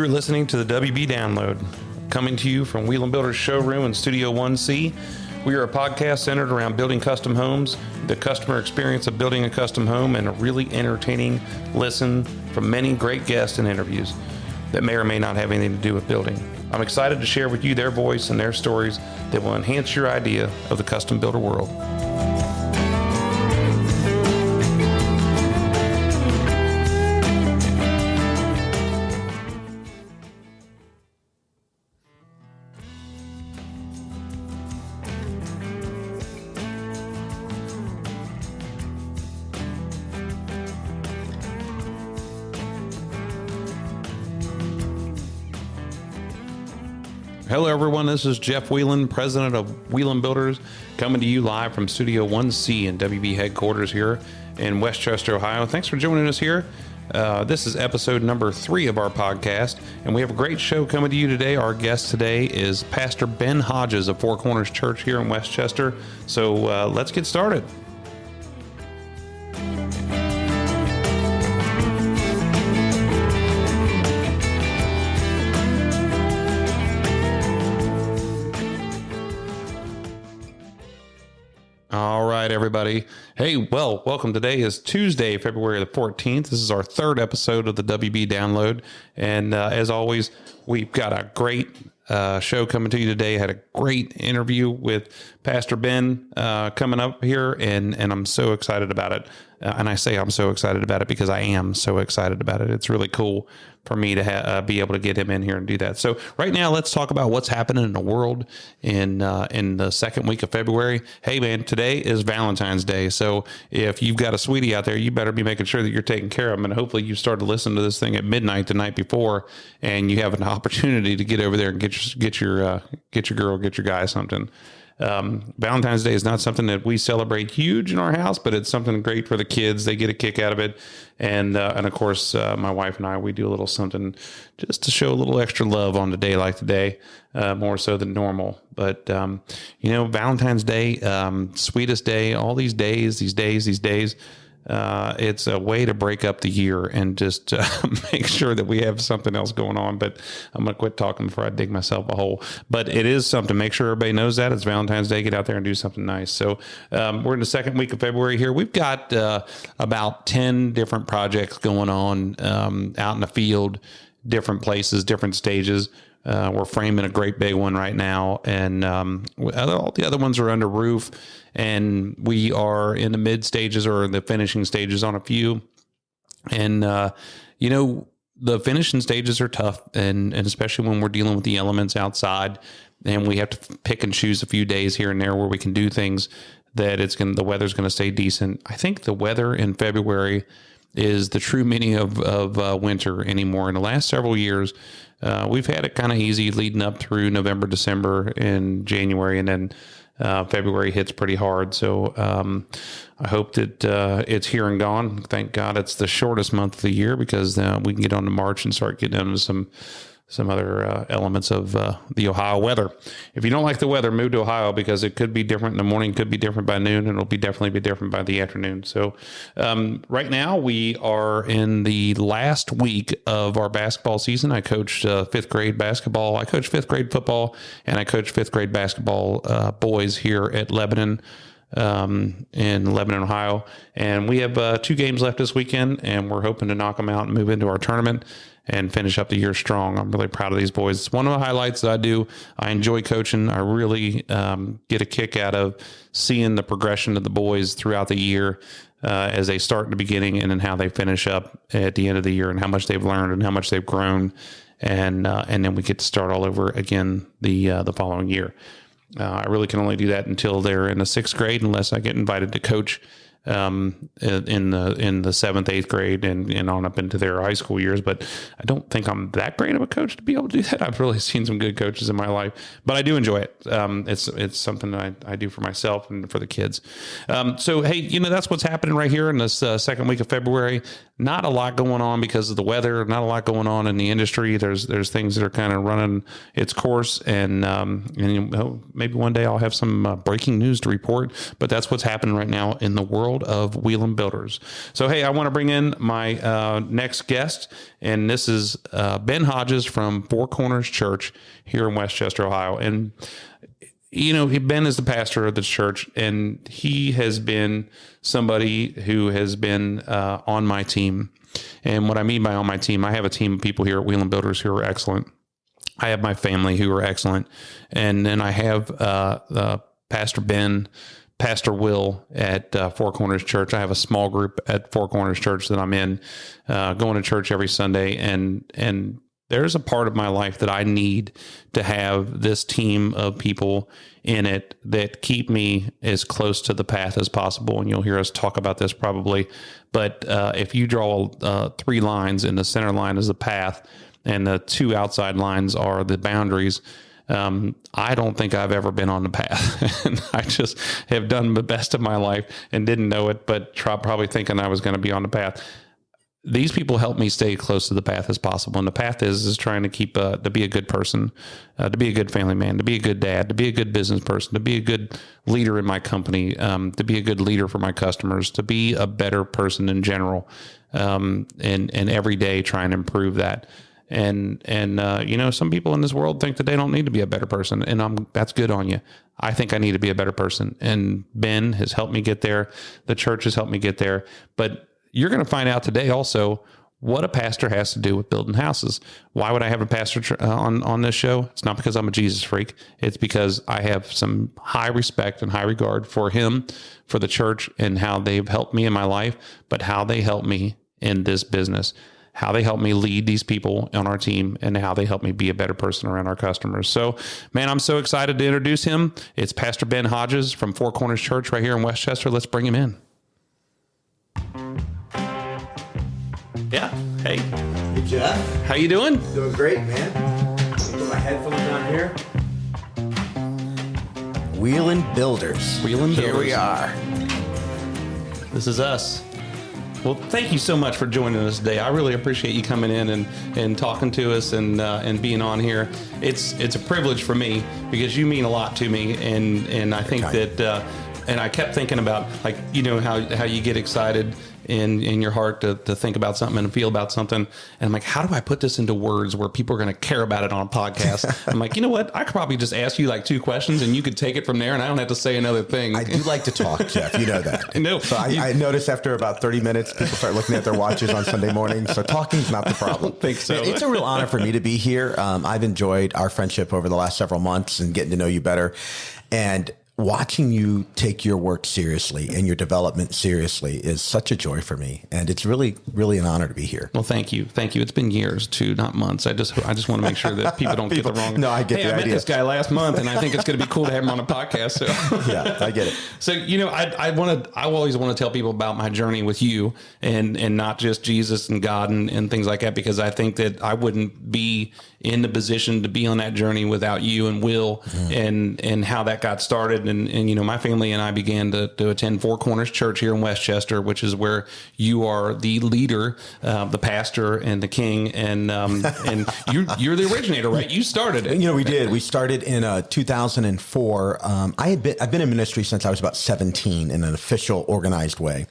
You're listening to the WB Download, coming to you from Wieland Builders showroom in Studio 1C. We are a podcast centered around building custom homes, the customer experience of building a custom home, and a really entertaining listen from many great guests and interviews that may or may not have anything to do with building. I'm excited to share with you their voice and their stories that will enhance your idea of the custom builder world. Hello, everyone. This is Jeff Wieland, president of Wieland Builders, coming to you live from Studio 1C in WB headquarters here in Westchester, Ohio. Thanks for joining us here. This is episode number 3 of our podcast, and we have a great show coming to you today. Our guest today is Pastor Ben Hodges of Four Corners Church here in Westchester. So let's get started. All right, everybody. Hey, well, welcome. Today is Tuesday, February the 14th. This is our 3rd episode of the WB Download. And as always, we've got a great show coming to you today. I had a great interview with Pastor Ben coming up here, and I'm so excited about it. And I say I'm so excited about it because I am so excited about it. It's really cool for me to be able to get him in here and do that. So right now, let's talk about what's happening in the world in the second week of February. Hey, man, today is Valentine's Day. So if you've got a sweetie out there, you better be making sure that you're taking care of them. And hopefully you started listening to this thing at midnight the night before, and you have an opportunity to get over there and get your girl, get your guy something. Valentine's Day is not something that we celebrate huge in our house, but it's something great for the kids. They get a kick out of it. And of course, my wife and I, we do a little something just to show a little extra love on a day like today, more so than normal. But, Valentine's Day, sweetest day, all these days, it's a way to break up the year and just make sure that we have something else going on. But I'm going to quit talking before I dig myself a hole. But it is something. Make sure everybody knows that. It's Valentine's Day. Get out there and do something nice. So we're in the second week of February here. We've got about 10 different projects going on out in the field, different places, different stages. We're framing a great big one right now, and all the other ones are under roof, and we are in the mid stages or the finishing stages on a few. And, the finishing stages are tough, and especially when we're dealing with the elements outside, and we have to pick and choose a few days here and there where we can do things that the weather's going to stay decent. I think the weather in February is the true meaning of winter anymore. In the last several years, we've had it kind of easy leading up through November, December, and January, and then February hits pretty hard. So I hope that it's here and gone. Thank God it's the shortest month of the year, because we can get on to March and start getting into some other elements of the Ohio weather. If you don't like the weather, move to Ohio, because it could be different in the morning, could be different by noon, and it'll definitely be different by the afternoon. So right now we are in the last week of our basketball season. I coached 5th grade basketball. I coached 5th grade football, and I coached 5th grade basketball boys here at Lebanon. In Lebanon, Ohio. And we have 2 games left this weekend, and we're hoping to knock them out and move into our tournament and finish up the year strong. I'm really proud of these boys. It's one of the highlights that I do. I enjoy coaching. I really get a kick out of seeing the progression of the boys throughout the year as they start in the beginning, and then how they finish up at the end of the year, and how much they've learned and how much they've grown. And then we get to start all over again the following year. I really can only do that until they're in the 6th grade, unless I get invited to coach in the 7th, 8th grade and on up into their high school years. But I don't think I'm that great of a coach to be able to do that. I've really seen some good coaches in my life, but I do enjoy it. It's something that I do for myself and for the kids. So, hey, that's what's happening right here in this second week of February. not a lot going on because of the weather, not a lot going on in the industry. There's things that are kind of running its course, and maybe one day I'll have some breaking news to report, but that's what's happening right now in the world of Wieland Builders. So, hey, I want to bring in my next guest, and this is Ben Hodges from Four Corners Church here in Westchester, Ohio. And Ben is the pastor of the church, and he has been somebody who has been on my team. And what I mean by on my team, I have a team of people here at Wieland Builders who are excellent. I have my family who are excellent. And then I have Pastor Ben, Pastor Will at Four Corners Church. I have a small group at Four Corners Church that I'm in, going to church every Sunday. And there's a part of my life that I need to have this team of people in it that keep me as close to the path as possible. And you'll hear us talk about this probably. But if you draw 3 lines, and the center line is the path, and the 2 outside lines are the boundaries, I don't think I've ever been on the path. And I just have done the best of my life and didn't know it, but probably thinking I was going to be on the path. These people help me stay close to the path as possible. And the path is trying to keep, to be a good person, to be a good family man, to be a good dad, to be a good business person, to be a good leader in my company, to be a good leader for my customers, to be a better person in general, and every day try and improve that. And some people in this world think that they don't need to be a better person, and that's good on you. I think I need to be a better person. And Ben has helped me get there. The church has helped me get there. But you're going to find out today also what a pastor has to do with building houses. Why would I have a pastor on this show? It's not because I'm a Jesus freak. It's because I have some high respect and high regard for him, for the church, and how they've helped me in my life, but how they help me in this business, how they help me lead these people on our team, and how they help me be a better person around our customers. So, man, I'm so excited to introduce him. It's Pastor Ben Hodges from Four Corners Church right here in Westchester. Let's bring him in. Yeah. Hey. Hey, Jeff. How you doing? Doing great, man. Put my headphones on here. Wieland Builders. Wieland Builders. Here we are. This is us. Well, thank you so much for joining us today. I really appreciate you coming in and talking to us and being on here. It's a privilege for me because you mean a lot to me, and I think that and I kept thinking about, like, how you get excited in your heart to think about something and feel about something. And I'm like, how do I put this into words where people are going to care about it on a podcast? I'm like, you know what? I could probably just ask you like 2 questions and you could take it from there and I don't have to say another thing. I do like to talk, Jeff. You know that. I know. So I noticed after about 30 minutes, people start looking at their watches on Sunday morning. So talking's not the problem. I don't think so. It's a real honor for me to be here. I've enjoyed our friendship over the last several months and getting to know you better. And watching you take your work seriously and your development seriously is such a joy for me. And it's really, really an honor to be here. Well, thank you. Thank you. It's been years too, not months. I just want to make sure that people don't get the wrong. No, I get the I idea. met this guy last month and I think it's going to be cool to have him on a podcast. So yeah, I get it. So, I always want to tell people about my journey with you and not just Jesus and God and things like that, because I think that I wouldn't be in the position to be on that journey without you and Will and how that got started. And my family and I began to attend Four Corners Church here in Westchester, which is where you are the leader, the pastor and the king. And you're the originator, right? You started it. We did. We started in 2004. I've been in ministry since I was about 17 in an official, organized way.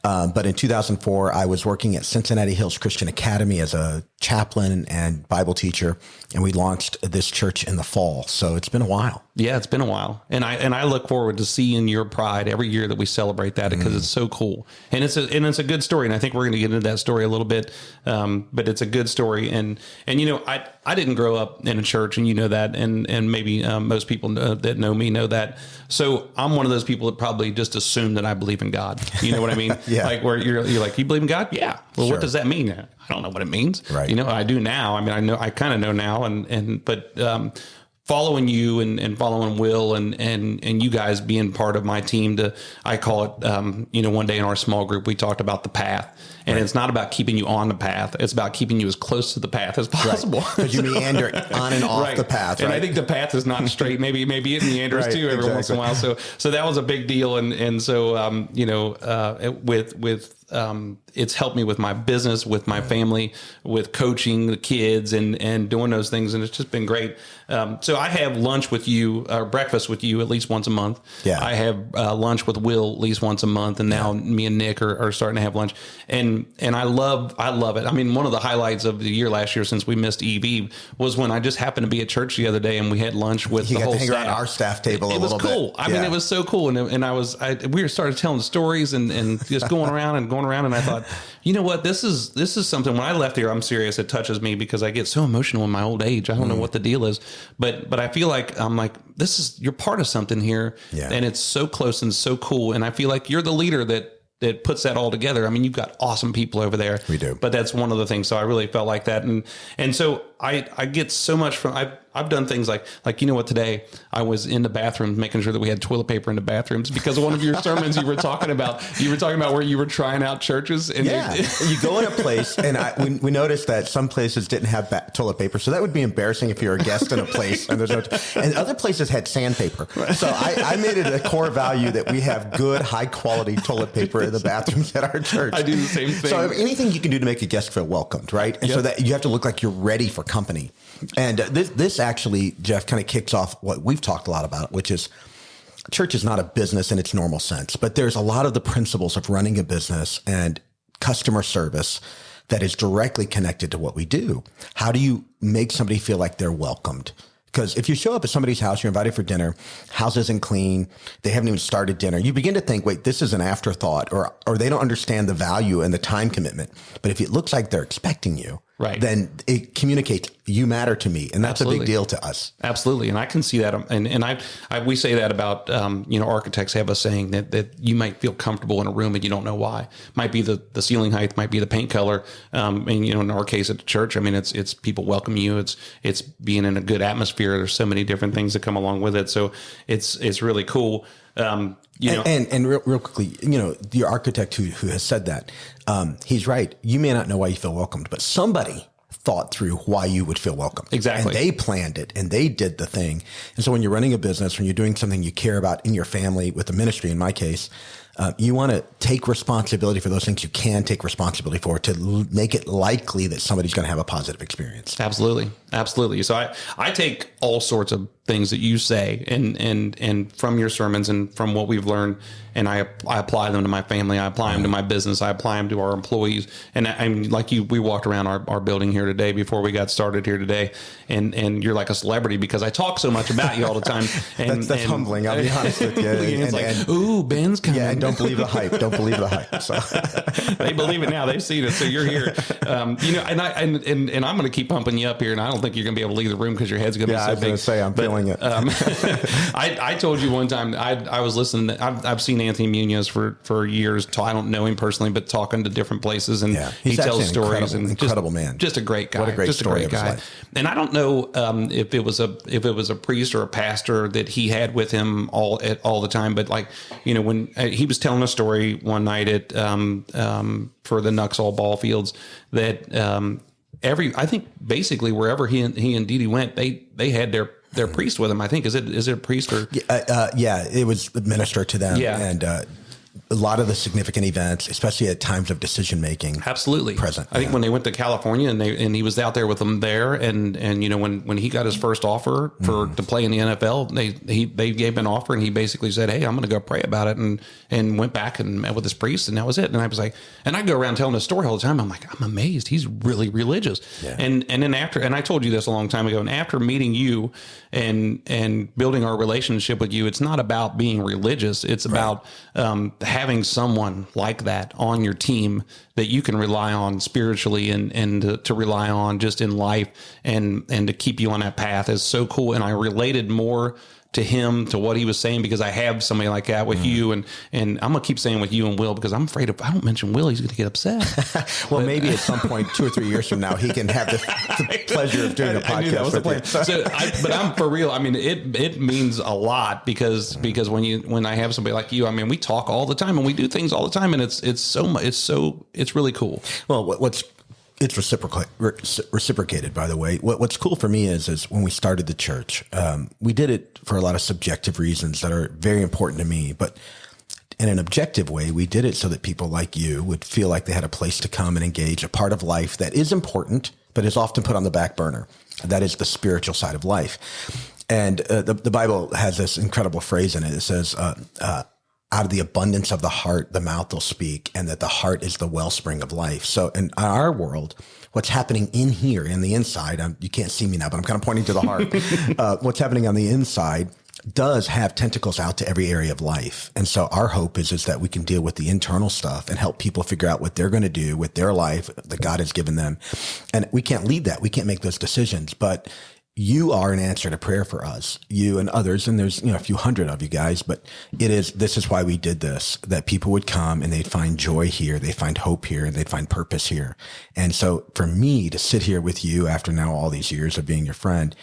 But in 2004, I was working at Cincinnati Hills Christian Academy as a chaplain and Bible teacher, and we launched this church in the fall. So it's been a while. Yeah, it's been a while. And I look forward to seeing your pride every year that we celebrate that, because it's so cool. And it's a good story. And I think we're going to get into that story a little bit. But it's a good story. And I didn't grow up in a church, and you know that, and maybe most people that know me know that. So I'm one of those people that probably just assume that I believe in God. You know what I mean? Yeah. Like where you're like, you believe in God? Yeah. Well, Sure. What does that mean? I don't know what it means. Right. I do now. I mean, I kind of know now, but following you and following Will and you guys being part of my team I call it, one day in our small group, we talked about the path, and it's not about keeping you on the path. It's about keeping you as close to the path as possible. Because you meander on and off the path. Right? And I think the path is not straight. Maybe it meanders too every once in a while. So that was a big deal. And so, with it's helped me with my business, with my family, with coaching the kids and doing those things. And it's just been great. So I have lunch with you or breakfast with you at least once a month. Yeah. I have lunch with Will at least once a month. And now me and Nick are starting to have lunch. And I love it. I mean, one of the highlights of the year last year, since we missed Eve, was when I just happened to be at church the other day and we had lunch with the whole staff. You got to hang around our staff table a little bit. It was cool. I mean, it was so cool. And we started telling stories and just going around. And I thought, you know what, this is something. When I left here, I'm serious. It touches me because I get so emotional in my old age. I don't know what the deal is, but I feel like you're part of something here, and it's so close and so cool. And I feel like you're the leader that puts that all together. I mean, you've got awesome people over there. We do, but that's one of the things. So I really felt like that, and so I get so much from. I've done things like you know what, today I was in the bathroom making sure that we had toilet paper in the bathrooms because of one of your sermons you were talking about where you were trying out churches and you go in a place and we noticed that some places didn't have toilet paper, so that would be embarrassing if you're a guest in a place and there's no and other places had sandpaper. So I made it a core value that we have good high quality toilet paper in the bathrooms at our church. I do the same thing. So anything you can do to make a guest feel welcomed, right? And so that you have to look like you're ready for company. And this actually, Jeff, kind of kicks off what we've talked a lot about, which is church is not a business in its normal sense, but there's a lot of the principles of running a business and customer service that is directly connected to what we do. How do you make somebody feel like they're welcomed? Because if you show up at somebody's house, you're invited for dinner, house isn't clean, they haven't even started dinner, you begin to think, wait, this is an afterthought, or they don't understand the value and the time commitment. But if it looks like they're expecting you, right, then it communicates, you matter to me. And that's Absolutely. A big deal to us. Absolutely. And I can see that. And we say that about, architects have a saying that you might feel comfortable in a room and you don't know why. Might be the ceiling height, might be the paint color. In our case at the church, I mean, it's people welcome you. It's being in a good atmosphere. There's so many different things that come along with it. So it's really cool. And real quickly, the architect who has said that, he's right. You may not know why you feel welcomed, but somebody thought through why you would feel welcome. Exactly. And they planned it and they did the thing. And so when you're running a business, when you're doing something you care about in your family, with the ministry, in my case, you want to take responsibility for those things you can take responsibility for to make it likely that somebody's going to have a positive experience. Absolutely. Absolutely. So I take all sorts of things that you say and from your sermons and from what we've learned, and I apply them to my family. I apply them to my business. I apply them to our employees. And I'm like you, we walked around our building here today before we got started here today. And you're like a celebrity because I talk so much about you all the time. And that's humbling. I'll be honest with you. It's ooh, Ben's coming. Yeah, and don't believe the hype. Don't believe the hype. So they believe it now. They've seen it. So you're here. And I'm going to keep pumping you up here. And I don't think you're going to be able to leave the room because your head's going to be so big. I was going to say, I'm feeling it. I told you one time, I was listening. I've seen Anthony Munoz for years. I don't know him personally, but talking to different places, and he tells stories. Incredible man. Just a great guy. What a great story of his life. And I don't know if it was a priest or a pastor that he had with him all the time, but when he was telling a story one night at for the Nuxall ball fields that I think basically wherever he and Dee Dee went, they had their priest with him. I think is it a priest or it was a minister to them. And a lot of the significant events, especially at times of decision making, absolutely present. I think when they went to California and he was out there with them there, and when he got his first offer to play in the NFL, they gave him an offer, and he basically said, "Hey, I'm going to go pray about it," and went back and met with his priest, and that was it. And I was like, and I go around telling this story all the time. I'm like, I'm amazed. He's really religious. Yeah. And then after, and I told you this a long time ago, and after meeting you and building our relationship with you, it's not about being religious. It's about having someone like that on your team that you can rely on spiritually and to rely on just in life and to keep you on that path is so cool. And I related more to him, to what he was saying, because I have somebody like that with you, and I'm gonna keep saying with you and Will, because I'm afraid if I don't mention Will, he's gonna get upset. Well, maybe at some point, 2 or 3 years from now, he can have the pleasure of doing a podcast with you. But I'm for real. I mean, it means a lot because when I have somebody like you, I mean, we talk all the time and we do things all the time, and it's really cool. Well, it's reciprocated, by the way. What's cool for me is when we started the church, we did it for a lot of subjective reasons that are very important to me. But in an objective way. We did it so that people like you would feel like they had a place to come and engage, a part of life that is important, but is often put on the back burner. That is the spiritual side of life. And the Bible has this incredible phrase in it. It says, out of the abundance of the heart, the mouth will speak, and that the heart is the wellspring of life. So in our world, what's happening in here, in the inside, you can't see me now, but I'm kind of pointing to the heart. What's happening on the inside does have tentacles out to every area of life. And so our hope is that we can deal with the internal stuff and help people figure out what they're going to do with their life that God has given them. And we can't lead that. We can't make those decisions, but you are an answer to prayer for us, you and others. And there's, a few hundred of you guys, but this is why we did this, that people would come and they'd find joy here. They find hope here and they'd find purpose here. And so for me to sit here with you after now all these years of being your friend,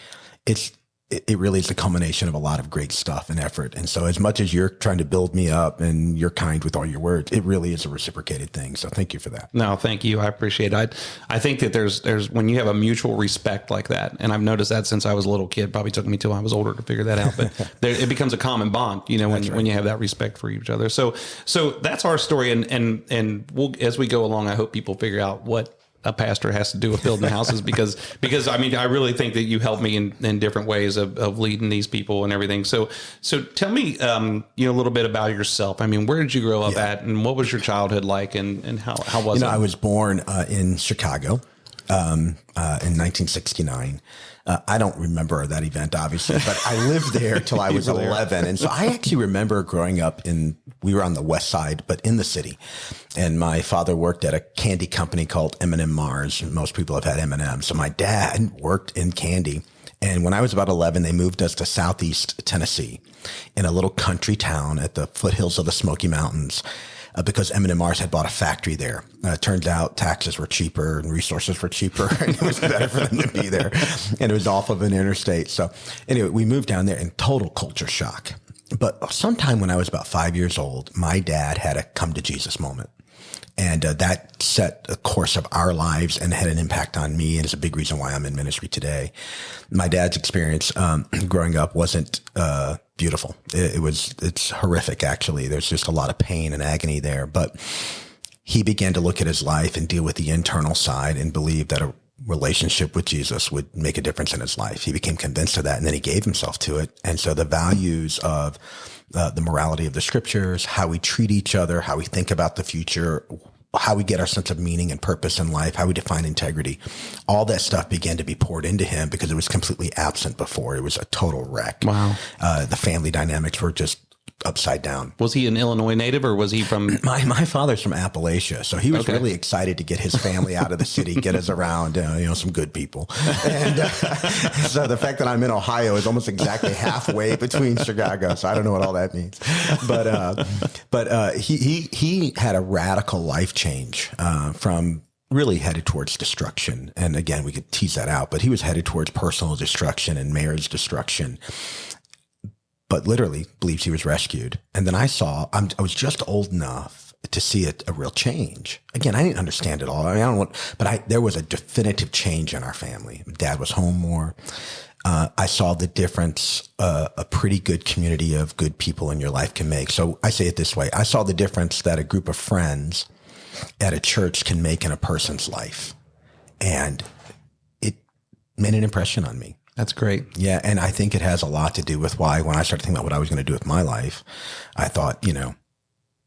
it really is the culmination of a lot of great stuff and effort. And so as much as you're trying to build me up and you're kind with all your words, it really is a reciprocated thing. So thank you for that. No, thank you. I appreciate it. I think that there's when you have a mutual respect like that, and I've noticed that since I was a little kid, probably took me till I was older to figure that out, but it becomes a common bond, when you have that respect for each other. So that's our story. And we'll, as we go along, I hope people figure out what a pastor has to do with building houses because I mean, I really think that you helped me in different ways of leading these people and everything. So tell me, a little bit about yourself. I mean, where did you grow up at, and what was your childhood like, and how was it? I was born in Chicago in 1969. I don't remember that event, obviously, but I lived there till I was 11. And so I actually remember growing up we were on the west side, but in the city. And my father worked at a candy company called M&M Mars. Most people have had M&M. So my dad worked in candy. And when I was about 11, they moved us to Southeast Tennessee in a little country town at the foothills of the Smoky Mountains. Because M&M Mars had bought a factory there. Turns out taxes were cheaper and resources were cheaper, and it was better for them to be there. And it was off of an interstate. So anyway, we moved down there in total culture shock. But sometime when I was about 5 years old, my dad had a come to Jesus moment. And that set a course of our lives and had an impact on me, and is a big reason why I'm in ministry today. My dad's experience growing up wasn't beautiful. It's horrific, actually. There's just a lot of pain and agony there. But he began to look at his life and deal with the internal side and believe that a relationship with Jesus would make a difference in his life. He became convinced of that, and then he gave himself to it. And so the values of the morality of the scriptures, how we treat each other, how we think about the future, how we get our sense of meaning and purpose in life, how we define integrity, all that stuff began to be poured into him because it was completely absent before. It was a total wreck. Wow. The family dynamics were just upside down. Was he an Illinois native, or was he from? My father's from Appalachia, so he was really excited to get his family out of the city, get us around, some good people. And so the fact that I'm in Ohio is almost exactly halfway between Chicago. So I don't know what all that means, but he had a radical life change from really headed towards destruction. And again, we could tease that out, but he was headed towards personal destruction and marriage destruction, but literally believes he was rescued. And then I was just old enough to see a real change. Again, I didn't understand it all. I mean, there was a definitive change in our family. Dad was home more. I saw the difference a pretty good community of good people in your life can make. So I say it this way. I saw the difference that a group of friends at a church can make in a person's life. And it made an impression on me. That's great. Yeah. And I think it has a lot to do with why, when I started thinking about what I was going to do with my life, I thought,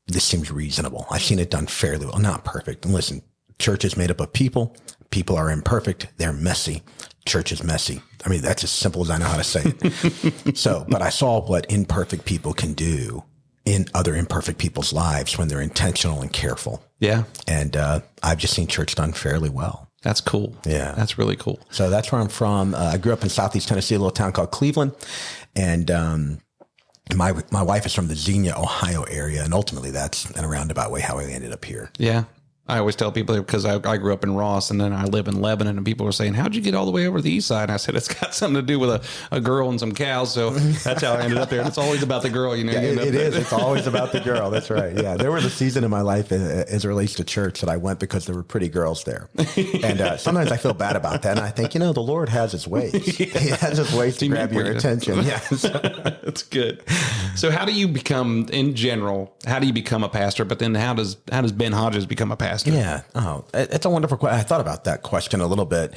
this seems reasonable. I've seen it done fairly well, not perfect. And listen, church is made up of people. People are imperfect. They're messy. Church is messy. I mean, that's as simple as I know how to say it. But I saw what imperfect people can do in other imperfect people's lives when they're intentional and careful. Yeah. And I've just seen church done fairly well. That's cool. Yeah. That's really cool. So that's where I'm from. I grew up in Southeast Tennessee, a little town called Cleveland. And my wife is from the Xenia, Ohio area. And ultimately that's in a roundabout way how I ended up here. Yeah. I always tell people, because I grew up in Ross and then I live in Lebanon, and people were saying, how'd you get all the way over to the east side? And I said, it's got something to do with a girl and some cows. So that's how I ended up there. And it's always about the girl, Yeah, it is. It's always about the girl. That's right. Yeah. There was a season in my life as it relates to church that I went because there were pretty girls there. And sometimes I feel bad about that. And I think, the Lord has his ways. He has his ways to grab your attention. Yes. That's good. So how do you become, in general, how do you become a pastor? But then how does Ben Hodges become a pastor? Yeah. Oh, it's a wonderful question. I thought about that question a little bit.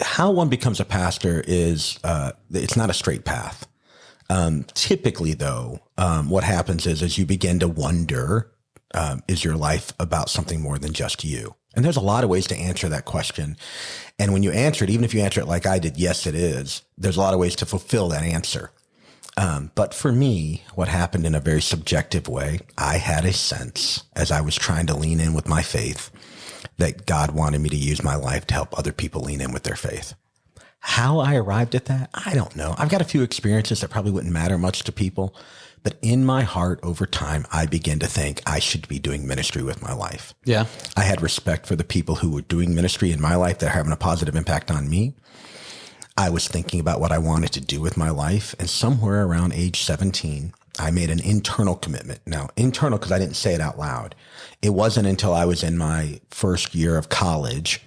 How one becomes a pastor is, it's not a straight path. Typically though, what happens is you begin to wonder, is your life about something more than just you? And there's a lot of ways to answer that question. And when you answer it, even if you answer it like I did, yes, it is, there's a lot of ways to fulfill that answer. But for me, what happened in a very subjective way, I had a sense as I was trying to lean in with my faith that God wanted me to use my life to help other people lean in with their faith. How I arrived at that, I don't know. I've got a few experiences that probably wouldn't matter much to people. But in my heart over time, I began to think I should be doing ministry with my life. Yeah. I had respect for the people who were doing ministry in my life that are having a positive impact on me. I was thinking about what I wanted to do with my life. And somewhere around age 17, I made an internal commitment. Now, internal because I didn't say it out loud. It wasn't until I was in my first year of college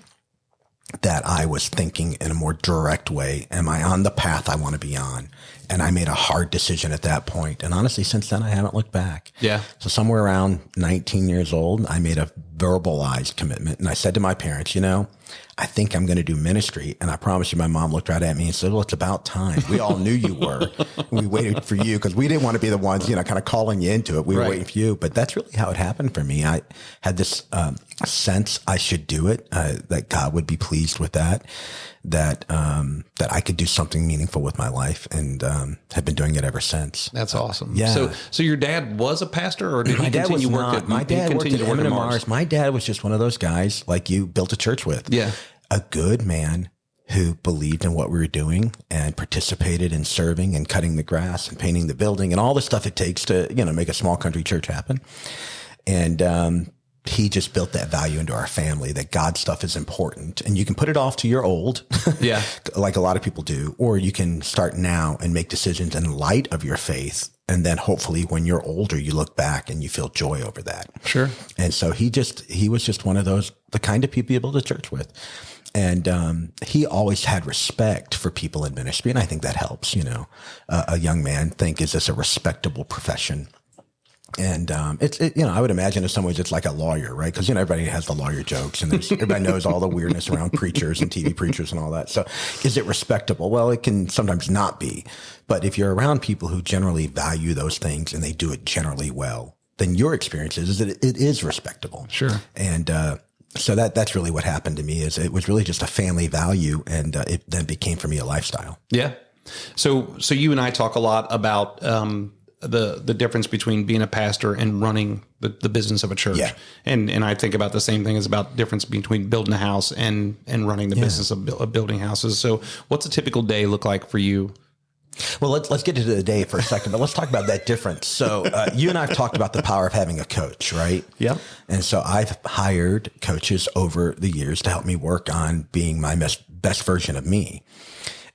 that I was thinking in a more direct way, am I on the path I want to be on? And I made a hard decision at that point. And honestly, since then, I haven't looked back. Yeah. So somewhere around 19 years old, I made a verbalized commitment. And I said to my parents, I think I'm going to do ministry. And I promise you, my mom looked right at me and said, well, it's about time. We all knew you were. We waited for you because we didn't want to be the ones, kind of calling you into it. We were waiting for you. But that's really how it happened for me. I had this sense I should do it, that God would be pleased with that I could do something meaningful with my life, and have been doing it ever since. That's awesome. Yeah. So your dad was a pastor, or did my he dad continue was work not. at My dad worked at work Mars. My dad was just one of those guys like you built a church with. Yeah. A good man who believed in what we were doing and participated in serving and cutting the grass and painting the building and all the stuff it takes to, make a small country church happen. And, he just built that value into our family that God stuff is important, and you can put it off to your old, yeah, like a lot of people do, or you can start now and make decisions in light of your faith. And then hopefully when you're older, you look back and you feel joy over that. Sure. And so he was just one of those, the kind of people you build a church with. And he always had respect for people in ministry. And I think that helps, a young man think, is this a respectable profession? And I would imagine in some ways it's like a lawyer, right? Because everybody has the lawyer jokes, and everybody knows all the weirdness around preachers and TV preachers and all that. So, is it respectable? Well, it can sometimes not be, but if you're around people who generally value those things and they do it generally well, then your experience is that it is respectable. Sure. And so that's really what happened to me. Is it was really just a family value, and it then became for me a lifestyle. Yeah. So you and I talk a lot about the difference between being a pastor and running the business of a church. Yeah. And I think about the same thing as about difference between building a house and running the business of building houses. So what's a typical day look like for you? Well, let's get into the day for a second, but let's talk about that difference. So you and I have talked about the power of having a coach, right? Yeah. And so I've hired coaches over the years to help me work on being my best version of me.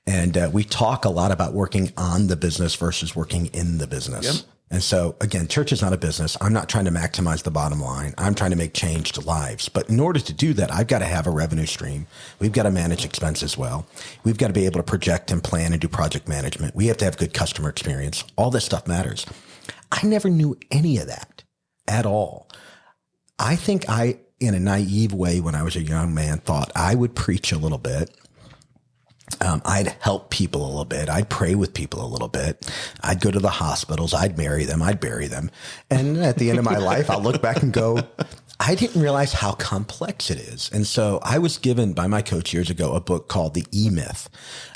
And we talk a lot about working on the business versus working in the business. Yep. And so, again, church is not a business. I'm not trying to maximize the bottom line. I'm trying to make change to lives. But in order to do that, I've got to have a revenue stream. We've got to manage expenses well. We've got to be able to project and plan and do project management. We have to have good customer experience. All this stuff matters. I never knew any of that at all. I think in a naive way, when I was a young man, thought I would preach a little bit. I'd help people a little bit. I'd pray with people a little bit. I'd go to the hospitals. I'd marry them. I'd bury them. And at the end of my life, I'll look back and go, I didn't realize how complex it is. And so I was given by my coach years ago a book called The E-Myth.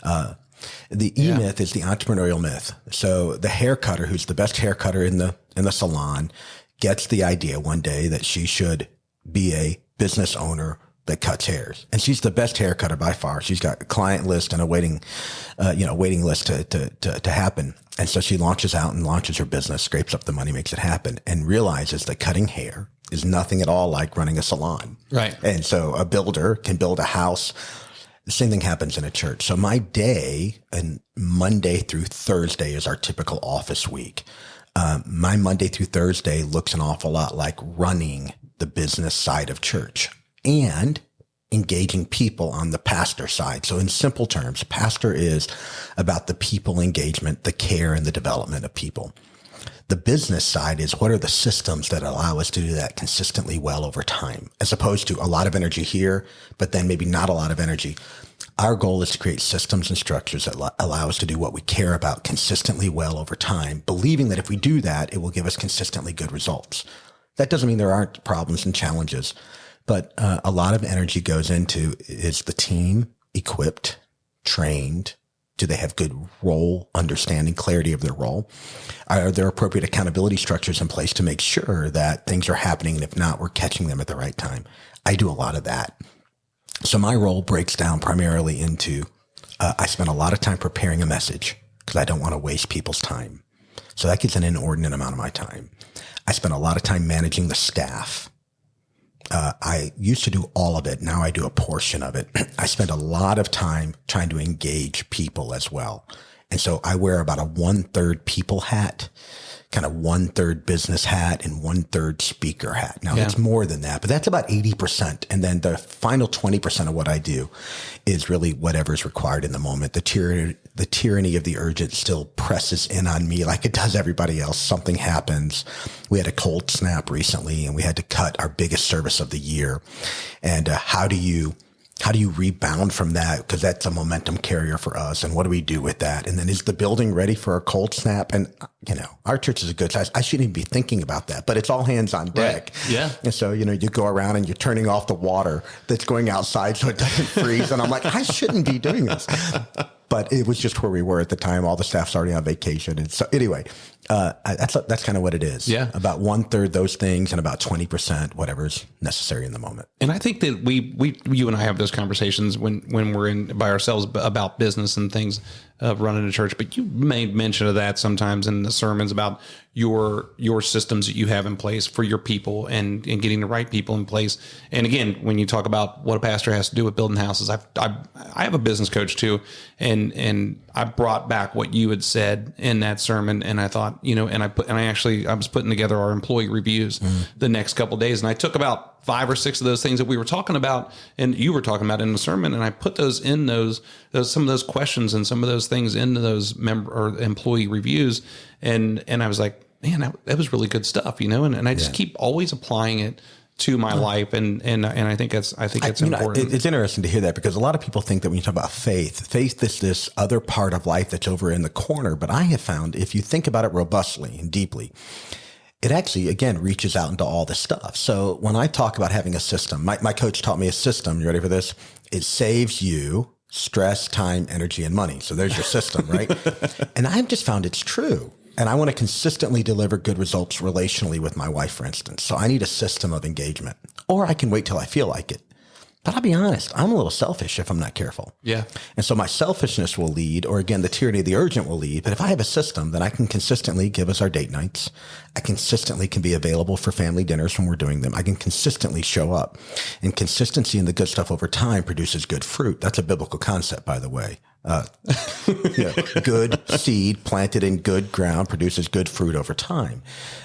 The E-Myth is the entrepreneurial myth. So the hair cutter, who's the best hair cutter in the salon, gets the idea one day that she should be a business owner that cuts hairs. And she's the best hair cutter by far. She's got a client list and a waiting list to happen. And so she launches out and launches her business, scrapes up the money, makes it happen, and realizes that cutting hair is nothing at all like running a salon. Right. And so a builder can build a house. The same thing happens in a church. So my day, and Monday through Thursday is our typical office week. My Monday through Thursday looks an awful lot like running the business side of church. And engaging people on the pastor side. So in simple terms, pastor is about the people engagement, the care and the development of people. The business side is what are the systems that allow us to do that consistently well over time, as opposed to a lot of energy here, but then maybe not a lot of energy. Our goal is to create systems and structures that allow us to do what we care about consistently well over time, believing that if we do that, it will give us consistently good results. That doesn't mean there aren't problems and challenges, but a lot of energy goes into, is the team equipped, trained? Do they have good role understanding, clarity of their role? Are there appropriate accountability structures in place to make sure that things are happening? And if not, we're catching them at the right time. I do a lot of that. So my role breaks down primarily into, I spend a lot of time preparing a message because I don't want to waste people's time. So that gets an inordinate amount of my time. I spend a lot of time managing the staff. I used to do all of it. Now I do a portion of it. I spend a lot of time trying to engage people as well. And so I wear about a 1/3 people hat, kind of 1/3 business hat, and 1/3 speaker hat. Now it's more than that, but that's about 80%. And then the final 20% of what I do is really whatever's required in the moment. The tyranny of the urgent still presses in on me like it does everybody else. Something happens. We had a cold snap recently and we had to cut our biggest service of the year. And how do you rebound from that? Because that's a momentum carrier for us. And what do we do with that? And then is the building ready for a cold snap? And, our church is a good size. I shouldn't even be thinking about that, but it's all hands on deck. Right. Yeah. And so, you go around and you're turning off the water that's going outside so it doesn't freeze. And I'm like, I shouldn't be doing this. But it was just where we were at the time. All the staff's already on vacation. And so anyway, that's kind of what it is. Yeah. About 1/3 those things and about 20% whatever's necessary in the moment. And I think that you and I have those conversations when we're in by ourselves about business and things of running a church. But you made mention of that sometimes in the sermons about your systems that you have in place for your people and getting the right people in place. And again, when you talk about what a pastor has to do with building houses, I have a business coach too. And I brought back what you had said in that sermon. And I thought, I was putting together our employee reviews the next couple of days. And I took about 5 or 6 of those things that we were talking about and you were talking about in the sermon. And I put those in some of those questions and some of those things into those employee reviews. And I was like, man, that was really good stuff, and I just keep always applying it to my life. And I think it's important. It's interesting to hear that because a lot of people think that when you talk about faith is this other part of life that's over in the corner. But I have found if you think about it robustly and deeply, it actually, again, reaches out into all this stuff. So when I talk about having a system, my coach taught me a system. You ready for this? It saves you stress, time, energy, and money. So there's your system, right? And I've just found it's true. And I want to consistently deliver good results relationally with my wife, for instance. So I need a system of engagement, or I can wait till I feel like it. But I'll be honest, I'm a little selfish if I'm not careful. Yeah. And so my selfishness will lead, or again, the tyranny of the urgent will lead. But if I have a system, then I can consistently give us our date nights. I consistently can be available for family dinners when we're doing them. I can consistently show up. And consistency in the good stuff over time produces good fruit. That's a biblical concept, by the way. Good seed planted in good ground produces good fruit over time.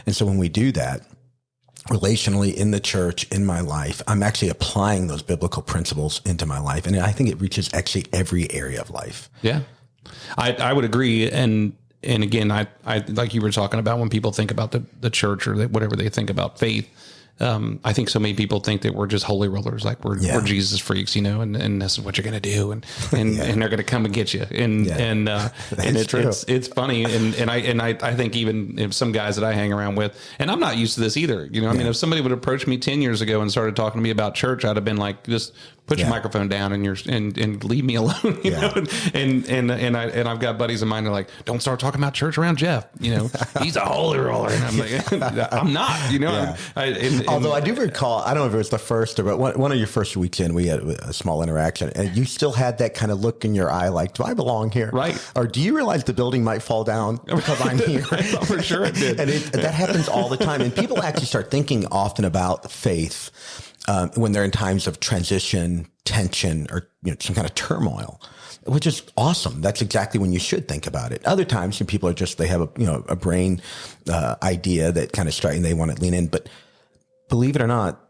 And so when we do that, relationally in the church, in my life, I'm actually applying those biblical principles into my life. And I think it reaches actually every area of life. Yeah, I would agree. And again, I like you were talking about when people think about the church or whatever they think about faith. I think so many people think that we're just holy rollers, like we're Jesus freaks, and this is what you're going to do. And they're going to come and get you. And it's funny. And I think even if some guys that I hang around with, and I'm not used to this either, I mean, if somebody would approach me 10 years ago and started talking to me about church, I'd have been like, just put your microphone down and leave me alone, you know? And I've got buddies of mine that are like, don't start talking about church around Jeff. He's a holy roller. And I'm like, I'm not, Although I do recall, I don't know if it was the first, but one of your first weeks in, we had a small interaction and you still had that kind of look in your eye, like, do I belong here? Right. Or do you realize the building might fall down because I'm here? For sure it did. And that happens all the time. And people actually start thinking often about faith when they're in times of transition, tension, or some kind of turmoil, which is awesome. That's exactly when you should think about it. Other times, people are just, they have a brain idea that kind of strikes and they want to lean in. But believe it or not,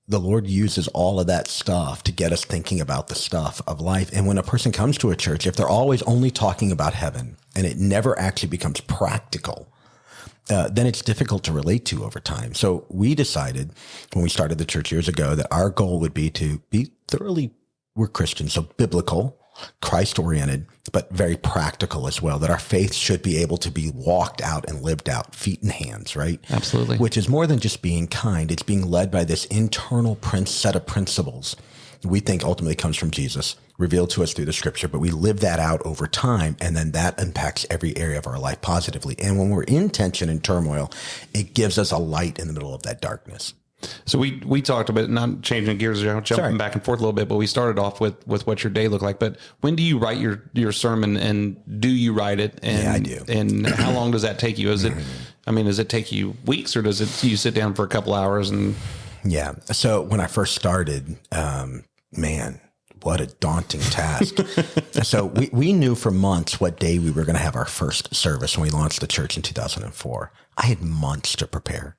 the Lord uses all of that stuff to get us thinking about the stuff of life. And when a person comes to a church, if they're always only talking about heaven and it never actually becomes practical, then it's difficult to relate to over time. So we decided when we started the church years ago that our goal would be to be thoroughly, we're Christians, so biblical, Christ-oriented, but very practical as well, that our faith should be able to be walked out and lived out, feet and hands, right? Absolutely. Which is more than just being kind. It's being led by this internal set of principles we think ultimately comes from Jesus, revealed to us through the scripture, but we live that out over time, and then that impacts every area of our life positively. And when we're in tension and turmoil, it gives us a light in the middle of that darkness. So we talked about, not changing gears, jumping back and forth a little bit, but we started off with what your day looked like. But when do you write your sermon, and do you write it? And, yeah, I do. And how long does that take you? Does it take you weeks, or does it you sit down for a couple hours and? Yeah. So when I first started, man, what a daunting task. So we knew for months what day we were going to have our first service when we launched the church in 2004. I had months to prepare.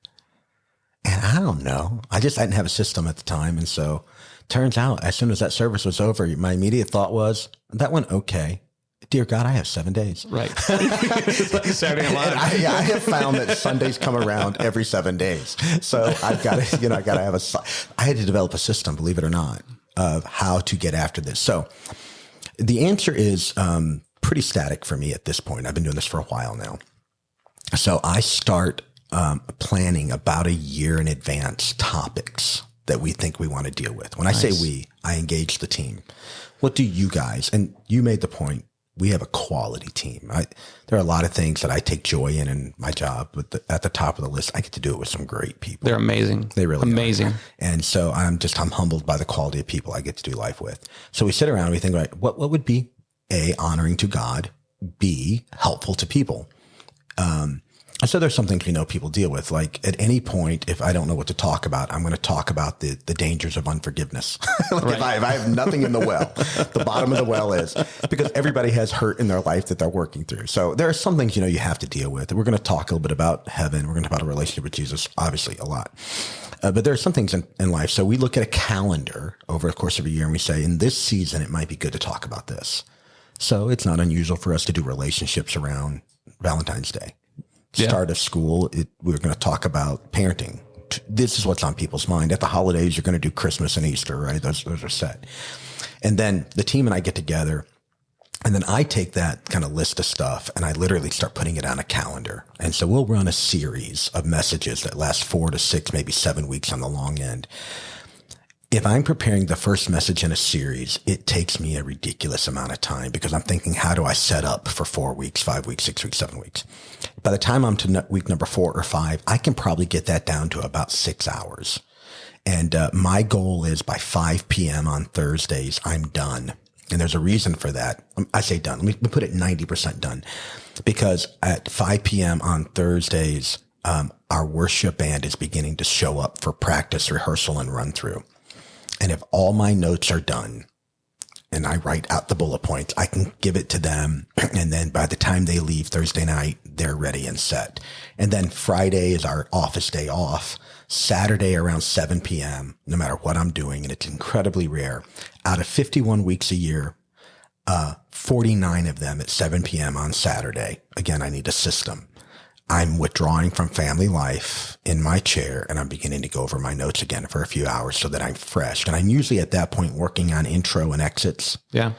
And I don't know. I didn't have a system at the time. And so turns out as soon as that service was over, my immediate thought was, that went okay. Dear God, I have 7 days. Right. It's like Saturday Night Live. I have found that Sundays come around every 7 days. So I've got to, I had to develop a system, believe it or not, of how to get after this. So the answer is pretty static for me at this point. I've been doing this for a while now. So I start planning about a year in advance topics that we think we want to deal with. When I say we, I engage the team. What do you guys, and you made the point, we have a quality team. There are a lot of things that I take joy in my job, but at the top of the list, I get to do it with some great people. They're amazing. They really amazing. Are. And so I'm humbled by the quality of people I get to do life with. So we sit around and we think, right, what would be A, honoring to God, B, helpful to people? So there's some things we know people deal with. Like at any point, if I don't know what to talk about, I'm going to talk about the dangers of unforgiveness. Right. if I have nothing in the well, the bottom of the well is, because everybody has hurt in their life that they're working through. So there are some things, you have to deal with. We're going to talk a little bit about heaven. We're going to talk about a relationship with Jesus, obviously a lot. But there are some things in life. So we look at a calendar over the course of a year and we say, in this season, it might be good to talk about this. So it's not unusual for us to do relationships around Valentine's Day. Start of school, we're going to talk about parenting. This is what's on people's mind. At the holidays, you're going to do Christmas and Easter, right? Those are set. And then the team and I get together, and then I take that kind of list of stuff and I literally start putting it on a calendar. And so we'll run a series of messages that last 4 to 6, maybe 7 weeks on the long end. If I'm preparing the first message in a series, it takes me a ridiculous amount of time because I'm thinking, how do I set up for 4 weeks, 5 weeks, 6 weeks, 7 weeks? By the time I'm to week number 4 or 5, I can probably get that down to about 6 hours. And my goal is by 5 p.m. on Thursdays, I'm done. And there's a reason for that. I say done. Let me put it 90% done. Because at 5 p.m. on Thursdays, our worship band is beginning to show up for practice, rehearsal, and run through. And if all my notes are done and I write out the bullet points, I can give it to them. And then by the time they leave Thursday night, they're ready and set. And then Friday is our office day off. Saturday around 7 p.m., no matter what I'm doing, and it's incredibly rare, out of 51 weeks a year, 49 of them at 7 p.m. on Saturday. Again, I need a system. I'm withdrawing from family life in my chair and I'm beginning to go over my notes again for a few hours so that I'm fresh. And I'm usually at that point working on intro and exits. Yeah.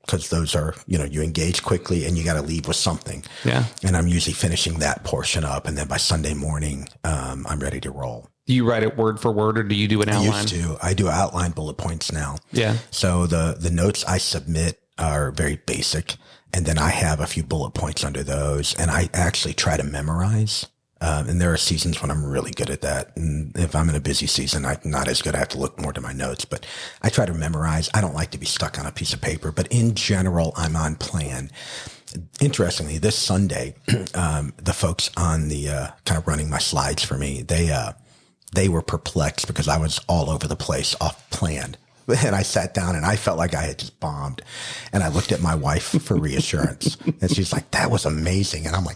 Cause those are, you engage quickly and you got to leave with something. Yeah. And I'm usually finishing that portion up. And then by Sunday morning, I'm ready to roll. Do you write it word for word or do you do an outline? I used to. I do outline bullet points now. Yeah. So the notes I submit are very basic. And then I have a few bullet points under those, and I actually try to memorize. And there are seasons when I'm really good at that. And if I'm in a busy season, I'm not as good. I have to look more to my notes, but I try to memorize. I don't like to be stuck on a piece of paper, but in general, I'm on plan. Interestingly, this Sunday, the folks on the kind of running my slides for me, they were perplexed because I was all over the place, off plan. And I sat down and I felt like I had just bombed. And I looked at my wife for reassurance. And she's like, that was amazing. And I'm like,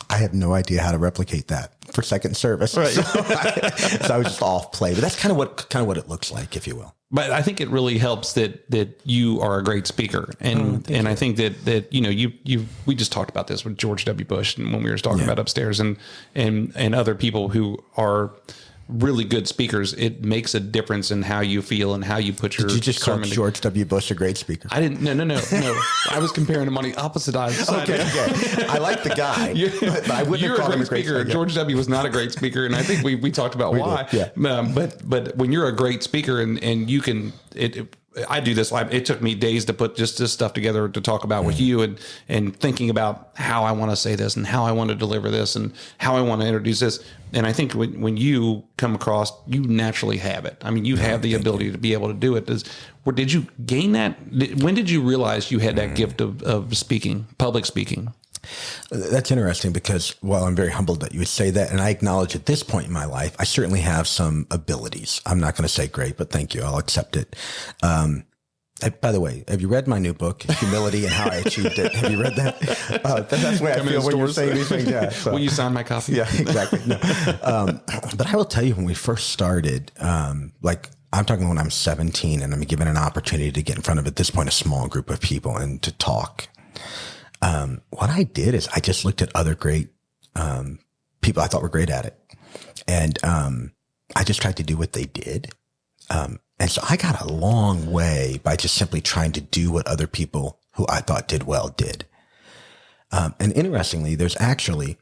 I have no idea how to replicate that. for second service. Right. So I was just off play, but that's kind of what it looks like, if you will. But I think it really helps that you are a great speaker. And I think that, you know, we just talked about this with George W. Bush and when we were talking about upstairs and other people who are really good speakers. It makes a difference in how you feel and how you put your Did you just call George W. Bush a great speaker? I didn't. No. I was comparing him on the opposite side. Okay. I like the guy. But I wouldn't have called him a great speaker. George W. was not a great speaker. And I think we talked about why. Yeah. But when you're a great speaker and you can, I do this live. It took me days to put just this stuff together to talk about with you and thinking about how I want to say this and how I want to deliver this and how I want to introduce this. And I think when you come across, you naturally have it. I mean, you have the ability to be able to do it. Did you gain that? When did you realize you had that gift of speaking, public speaking? That's interesting because, well, I'm very humbled that you would say that. And I acknowledge at this point in my life, I certainly have some abilities. I'm not going to say great, but thank you. I'll accept it. By the way, have you read my new book, Humility and How I Achieved It? Have you read that? That's the way I feel when you're saying these things. Yeah, Will you sign my copy? Yeah, exactly. No. But I will tell you, when we first started, like I'm talking when I'm 17 and I'm given an opportunity to get in front of, at this point, a small group of people and to talk. What I did is I just looked at other great people I thought were great at it. And I just tried to do what they did. And so I got a long way by just simply trying to do what other people who I thought did well did. And interestingly, there's actually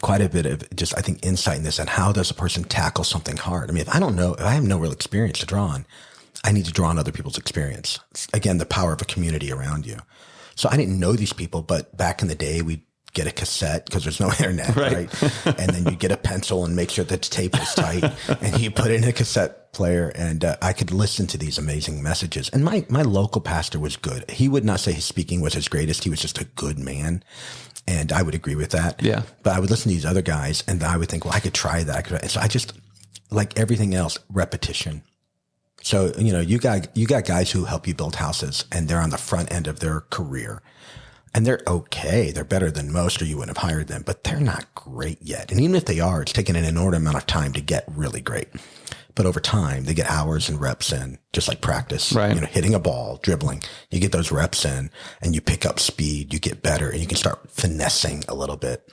quite a bit of just, I think, insight in this and how does a person tackle something hard? I mean, if I have no real experience to draw on, I need to draw on other people's experience. Again, the power of a community around you. So I didn't know these people, but back in the day, we'd get a cassette because there's no internet, right? And then you get a pencil and make sure that the tape is tight and you put it in a cassette player. And I could listen to these amazing messages. And my local pastor was good. He would not say his speaking was his greatest. He was just a good man. And I would agree with that. Yeah. But I would listen to these other guys and I would think, well, I could try that. And so I just, like everything else, repetition. So, you know, you got guys who help you build houses and they're on the front end of their career and they're okay. They're better than most or you wouldn't have hired them, but they're not great yet. And even if they are, it's taken an inordinate amount of time to get really great. But over time, they get hours and reps in, just like practice, right? You know, hitting a ball, dribbling, you get those reps in and you pick up speed, you get better and you can start finessing a little bit.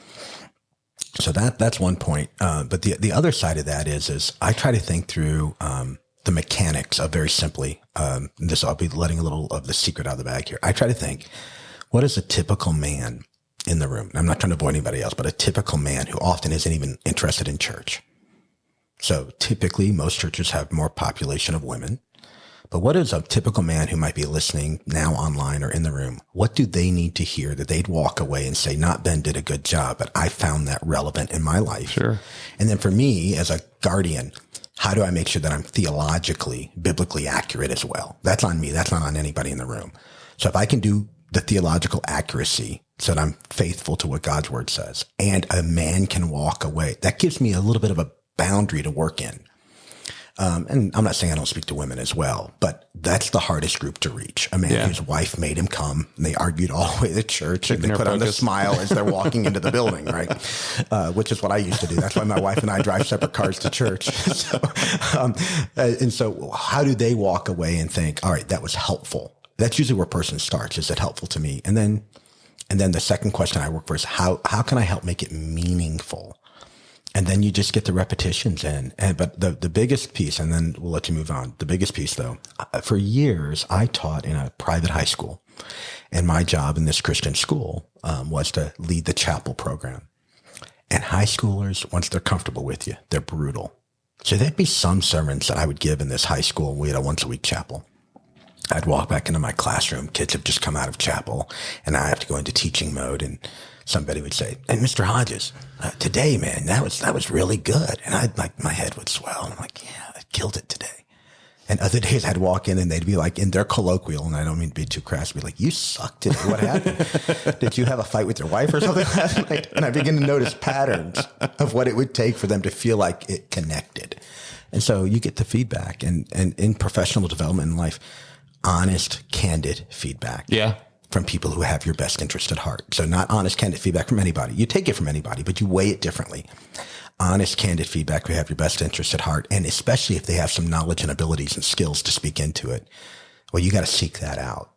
So that's one point. But the other side of that is I try to think through, the mechanics of very simply, this, I'll be letting a little of the secret out of the bag here. I try to think, what is a typical man in the room? I'm not trying to avoid anybody else, but a typical man who often isn't even interested in church. So typically most churches have more population of women, but what is a typical man who might be listening now online or in the room? What do they need to hear that they'd walk away and say, not Ben did a good job, but I found that relevant in my life. Sure. And then for me as a guardian, how do I make sure that I'm theologically, biblically accurate as well? That's on me. That's not on anybody in the room. So if I can do the theological accuracy so that I'm faithful to what God's word says and a man can walk away, that gives me a little bit of a boundary to work in. And I'm not saying I don't speak to women as well, but that's the hardest group to reach. A man whose wife made him come and they argued all the way to church and they put on the smile as they're walking into the building, right? Which is what I used to do. That's why my wife and I drive separate cars to church. So how do they walk away and think, all right, that was helpful? That's usually where a person starts. Is it helpful to me? And then the second question I work for is how can I help make it meaningful? And then you just get the repetitions in. But the biggest piece, and then we'll let you move on. The biggest piece though, for years I taught in a private high school and my job in this Christian school, was to lead the chapel program. And high schoolers, once they're comfortable with you, they're brutal. So there'd be some sermons that I would give in this high school. We had a once a week chapel. I'd walk back into my classroom. Kids have just come out of chapel and I have to go into teaching mode. And somebody would say, "And Mr. Hodges, today, man, that was really good." And I'd like, my head would swell. And I'm like, yeah, I killed it today. And other days I'd walk in and they'd be like, in their colloquial, and I don't mean to be too crass, be like, "You suck today. What happened? Did you have a fight with your wife or something last night?" And I begin to notice patterns of what it would take for them to feel like it connected. And so you get the feedback and in professional development in life, honest, candid feedback. Yeah. from people who have your best interest at heart. So not honest, candid feedback from anybody. You take it from anybody, but you weigh it differently. Honest, candid feedback who have your best interest at heart, and especially if they have some knowledge and abilities and skills to speak into it. Well, you got to seek that out.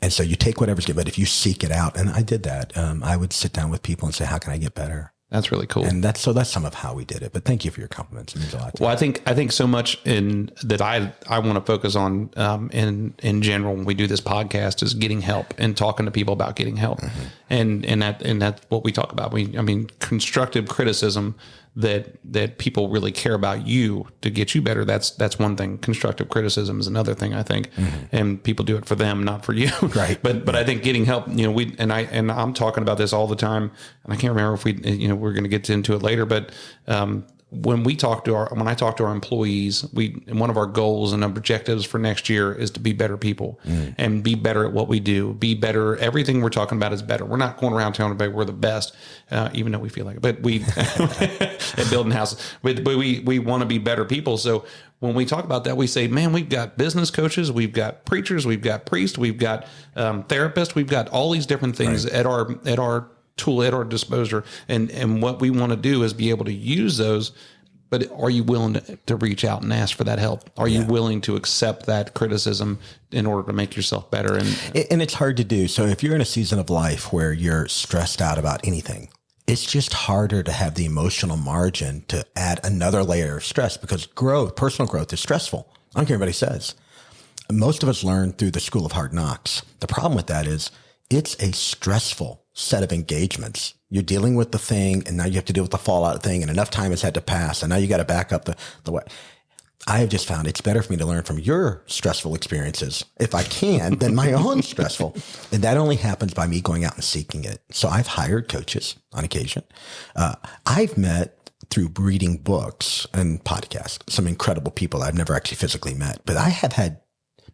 And so you take whatever's good, but if you seek it out, and I did that, I would sit down with people and say, how can I get better? That's really cool. And that's some of how we did it. But thank you for your compliments. It means a lot. Well, I think so much in that I want to focus on in general when we do this podcast is getting help and talking to people about getting help. Mm-hmm. And that's what we talk about. Constructive criticism that people really care about you to get you better. That's one thing. Constructive criticism is another thing, I think. Mm-hmm. And people do it for them, not for you. Right. But I think getting help, I'm talking about this all the time, and I can't remember if we're going to get into it later, but when I talk to our employees, one of our goals and objectives for next year is to be better people and be better at what we do, be better. Everything we're talking about is better. We're not going around telling everybody we're the best, even though we feel like it, but we at building houses, but we want to be better people. So when we talk about that, we say, man, we've got business coaches, we've got preachers, we've got priests, we've got therapists, we've got all these different things at our tool at our disposal. And what we want to do is be able to use those, but are you willing to reach out and ask for that help? Are you willing to accept that criticism in order to make yourself better? And it's hard to do. So if you're in a season of life where you're stressed out about anything, it's just harder to have the emotional margin to add another layer of stress, because personal growth is stressful. I don't care what anybody says. Most of us learn through the school of hard knocks. The problem with that is it's a stressful set of engagements. You're dealing with the thing, and now you have to deal with the fallout thing, and enough time has had to pass, and now you got to back up the way. I have just found it's better for me to learn from your stressful experiences, if I can, than my own stressful. And that only happens by me going out and seeking it. So I've hired coaches on occasion. I've met through reading books and podcasts some incredible people I've never actually physically met, but I have had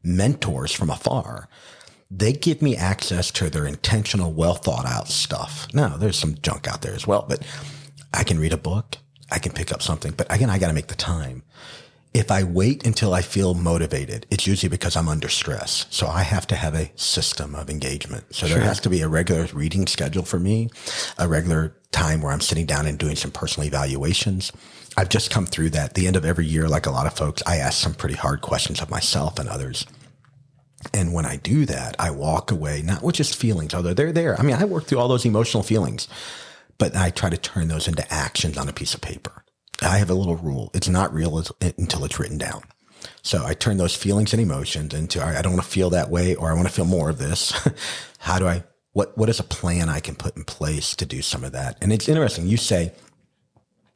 mentors from afar. They give me access to their intentional, well thought out stuff. Now, there's some junk out there as well, but I can read a book. I can pick up something, but again, I got to make the time. If I wait until I feel motivated, it's usually because I'm under stress. So I have to have a system of engagement. So there has to be a regular reading schedule for me, a regular time where I'm sitting down and doing some personal evaluations. I've just come through that. At the end of every year, like a lot of folks, I ask some pretty hard questions of myself and others. And when I do that, I walk away, not with just feelings, although they're there. I mean, I work through all those emotional feelings, but I try to turn those into actions on a piece of paper. I have a little rule. It's not real until it's written down. So I turn those feelings and emotions into, all right, I don't want to feel that way, or I want to feel more of this. What is a plan I can put in place to do some of that? And it's interesting. You say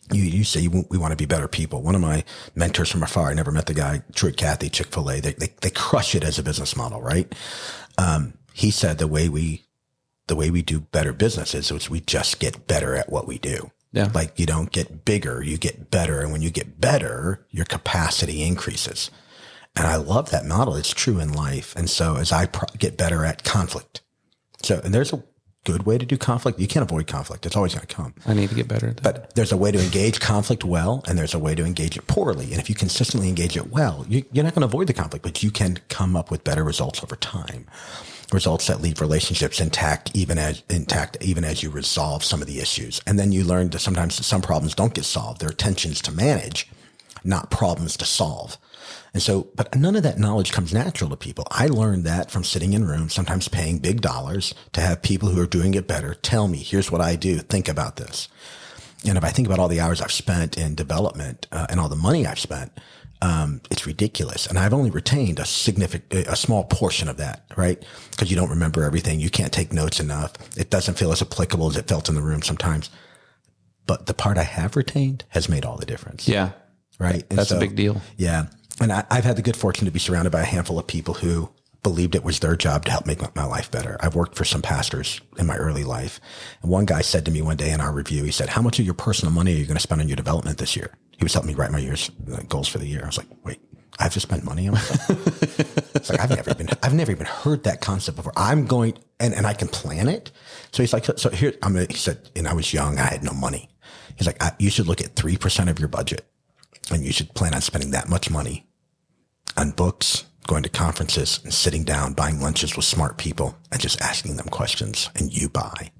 we want to be better people. One of my mentors from afar, I never met the guy, Drew and Kathy, Chick-fil-A. They crush it as a business model, right? He said the way we do better businesses is we just get better at what we do. Yeah. Like you don't get bigger, you get better. And when you get better, your capacity increases. And I love that model. It's true in life. And so as I get better at conflict, and there's a good way to do conflict. You can't avoid conflict. It's always going to come. I need to get better at that. But there's a way to engage conflict well, and there's a way to engage it poorly. And if you consistently engage it well, you're not going to avoid the conflict, but you can come up with better results over time. Results that leave relationships intact even as you resolve some of the issues. And then you learn that sometimes some problems don't get solved. There are tensions to manage, not problems to solve. And so, but none of that knowledge comes natural to people. I learned that from sitting in rooms, sometimes paying big dollars to have people who are doing it better tell me, here's what I do. Think about this. And if I think about all the hours I've spent in development and all the money I've spent, it's ridiculous. And I've only retained a small portion of that, right? Because you don't remember everything. You can't take notes enough. It doesn't feel as applicable as it felt in the room sometimes. But the part I have retained has made all the difference. Yeah. Right. And that's a big deal. Yeah. And I've had the good fortune to be surrounded by a handful of people who believed it was their job to help make my life better. I've worked for some pastors in my early life. And one guy said to me one day in our review, he said, how much of your personal money are you going to spend on your development this year? He was helping me write my year's goals for the year. I was like, wait, I have to spend money on myself? It's like, I've never even heard that concept before. I'm going, and I can plan it. So he's like, so here, he said, and I was young, I had no money. He's like, you should look at 3% of your budget, and you should plan on spending that much money on books, going to conferences and sitting down, buying lunches with smart people and just asking them questions, and you buy.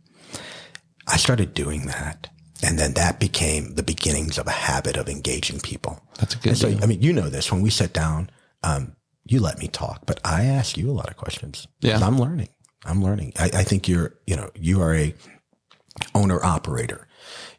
I started doing that. And then that became the beginnings of a habit of engaging people. That's a good deal. I mean, you know this, when we sit down, you let me talk, but I ask you a lot of questions. Yeah. I'm learning. I think you are a owner operator.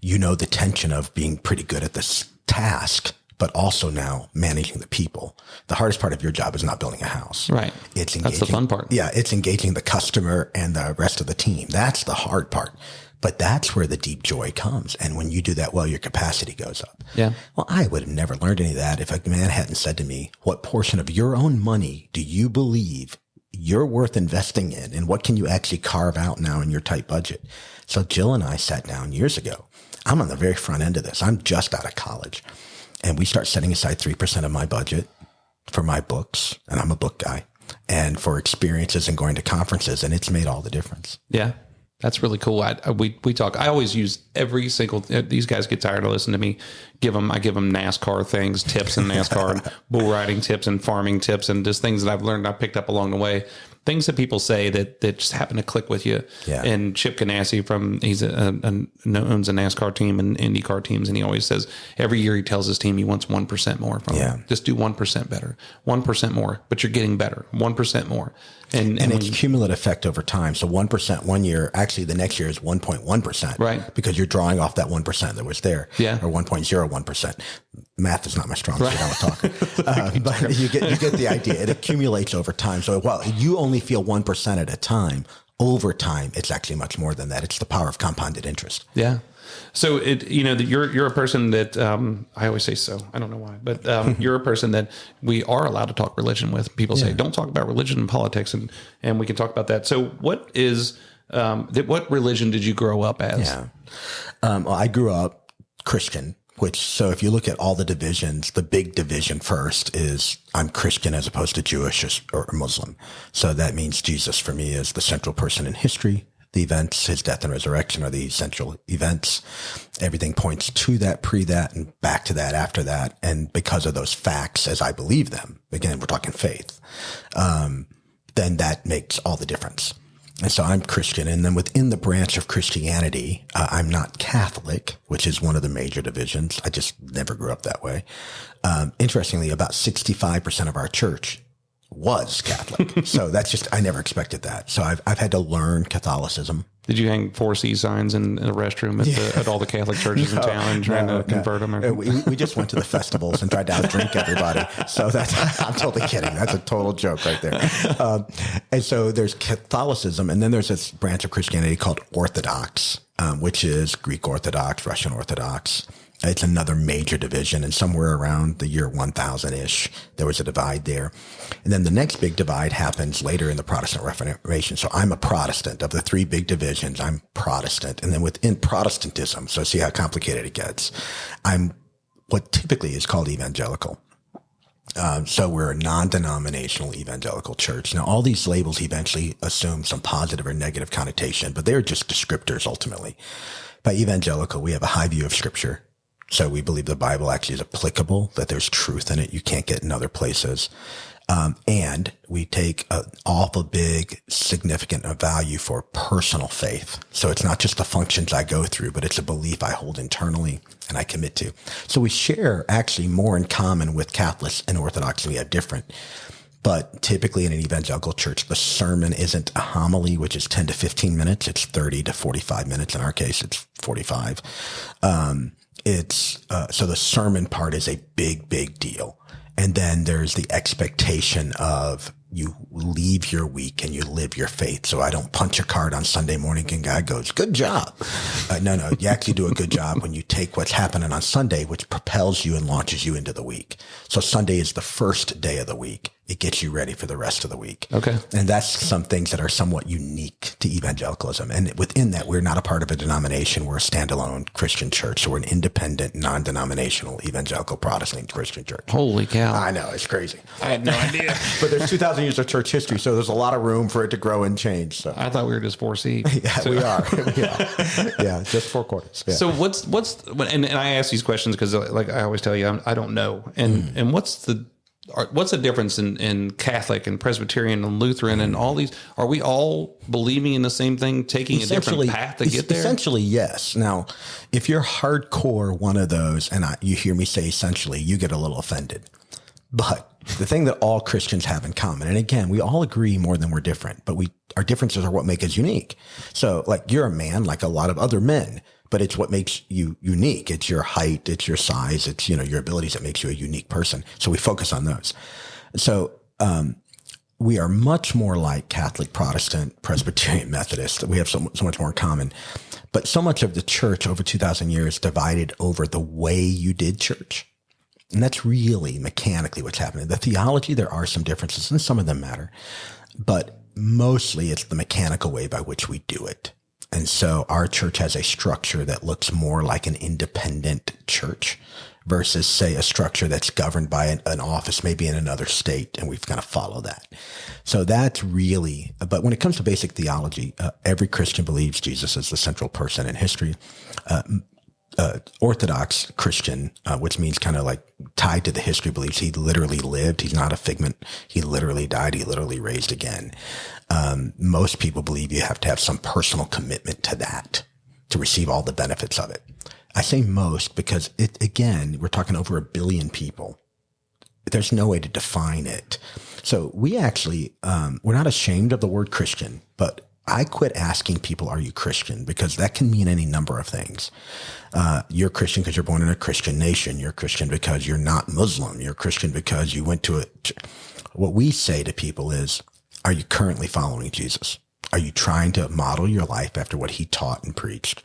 You know the tension of being pretty good at this task, but also now managing the people. The hardest part of your job is not building a house. Right. It's engaging. That's the fun part. Yeah. It's engaging the customer and the rest of the team. That's the hard part. But that's where the deep joy comes. And when you do that well, your capacity goes up. Yeah. Well, I would have never learned any of that if a man hadn't said to me, what portion of your own money do you believe you're worth investing in? And what can you actually carve out now in your tight budget? So Jill and I sat down years ago. I'm on the very front end of this. I'm just out of college. And we start setting aside 3% of my budget for my books. And I'm a book guy. And for experiences and going to conferences. And it's made all the difference. Yeah. That's really cool. We talk. I always use every single. These guys get tired of listening to me. I give them NASCAR things, tips in NASCAR, and bull riding tips, and farming tips, and just things that I've learned. I picked up along the way. Things that people say that just happen to click with you. Yeah. And Chip Ganassi owns a NASCAR team and IndyCar teams, and he always says every year he tells his team he wants 1% more from them. Just do 1% better, 1% more, but you're getting better, 1% more. And it's cumulative effect over time. So 1% one year, actually the next year is 1.1%. Right. Because you're drawing off that 1% that was there. Yeah. Or 1.01%. Math is not my strong suit. I'm a talker. But you get the idea. It accumulates over time. So while you only feel 1% at a time, over time, it's actually much more than that. It's the power of compounded interest. Yeah. So you're a person that I always say so. I don't know why, but you're a person that we are allowed to talk religion with. People say don't talk about religion and politics, and we can talk about that. So what is what religion did you grow up as? Yeah, well, I grew up Christian. So if you look at all the divisions, the big division first is I'm Christian as opposed to Jewish or Muslim. So that means Jesus for me is the central person in history. The events, his death and resurrection, are the essential events. Everything points to that, pre that, and back to that, after that. And because of those facts, as I believe them, again, we're talking faith, then that makes all the difference. And so I'm Christian. And then within the branch of Christianity, I'm not Catholic, which is one of the major divisions. I just never grew up that way. Interestingly, about 65% of our church was Catholic. So that's just, I never expected that. So I've had to learn Catholicism. Did you hang 4C signs in the restroom at all the Catholic churches in town and trying to convert them? Or? We just went to the festivals and tried to outdrink everybody. So I'm totally kidding. That's a total joke right there. And so there's Catholicism, and then there's this branch of Christianity called Orthodox, which is Greek Orthodox, Russian Orthodox. It's another major division, and somewhere around the year 1000-ish, there was a divide there. And then the next big divide happens later in the Protestant Reformation. So I'm a Protestant. Of the three big divisions, I'm Protestant. And then within Protestantism, so see how complicated it gets, I'm what typically is called evangelical. So we're a non-denominational evangelical church. Now, all these labels eventually assume some positive or negative connotation, but they're just descriptors ultimately. By evangelical, we have a high view of Scripture. So we believe the Bible actually is applicable, that there's truth in it you can't get in other places. And we take an awful big, significant value for personal faith. So it's not just the functions I go through, but it's a belief I hold internally and I commit to. So we share actually more in common with Catholics and Orthodox than we have different. But typically in an evangelical church, the sermon isn't a homily, which is 10 to 15 minutes. It's 30 to 45 minutes. In our case, it's 45. So the sermon part is a big, big deal. And then there's the expectation of you leave your week and you live your faith. So I don't punch a card on Sunday morning and God goes, good job. No, you actually do a good job when you take what's happening on Sunday, which propels you and launches you into the week. So Sunday is the first day of the week. It gets you ready for the rest of the week. Okay. And that's some things that are somewhat unique to evangelicalism. And within that, we're not a part of a denomination. We're a standalone Christian church. So we're an independent, non-denominational evangelical Protestant Christian church. Holy cow. I know. It's crazy. I had no idea. But there's 2,000 years of church history. So there's a lot of room for it to grow and change. So I thought we were just 4C. Yeah, we are. Yeah, just 4 quarters. Yeah. So and I ask these questions because like I always tell you, I don't know. And what's the what's the difference in Catholic and Presbyterian and Lutheran and all these? Are we all believing in the same thing, taking a different path to get there? Essentially, yes. Now, if you're hardcore one of those, and you hear me say essentially, you get a little offended. But the thing that all Christians have in common, and again, we all agree more than we're different, but our differences are what make us unique. So like you're a man like a lot of other men, but it's what makes you unique. It's your height, it's your size, it's, your abilities that makes you a unique person. So we focus on those. So, we are much more like Catholic, Protestant, Presbyterian, Methodist. We have so much more in common, but so much of the church over 2,000 years divided over the way you did church. And that's really mechanically what's happening. The theology, there are some differences and some of them matter, but mostly it's the mechanical way by which we do it. And so our church has a structure that looks more like an independent church versus, say, a structure that's governed by an office, maybe in another state, and we've got to follow that. So that's really, but when it comes to basic theology, every Christian believes Jesus is the central person in history. Orthodox Christian, which means kind of like tied to the history, believes he literally lived. He's not a figment. He literally died. He literally raised again. Most people believe you have to have some personal commitment to that to receive all the benefits of it. I say most because again, we're talking over 1 billion people. There's no way to define it. So we actually, we're not ashamed of the word Christian, but I quit asking people, are you Christian? Because that can mean any number of things. You're Christian because you're born in a Christian nation. You're Christian because you're not Muslim. You're Christian because you went to a. What we say to people is, are you currently following Jesus? Are you trying to model your life after what he taught and preached?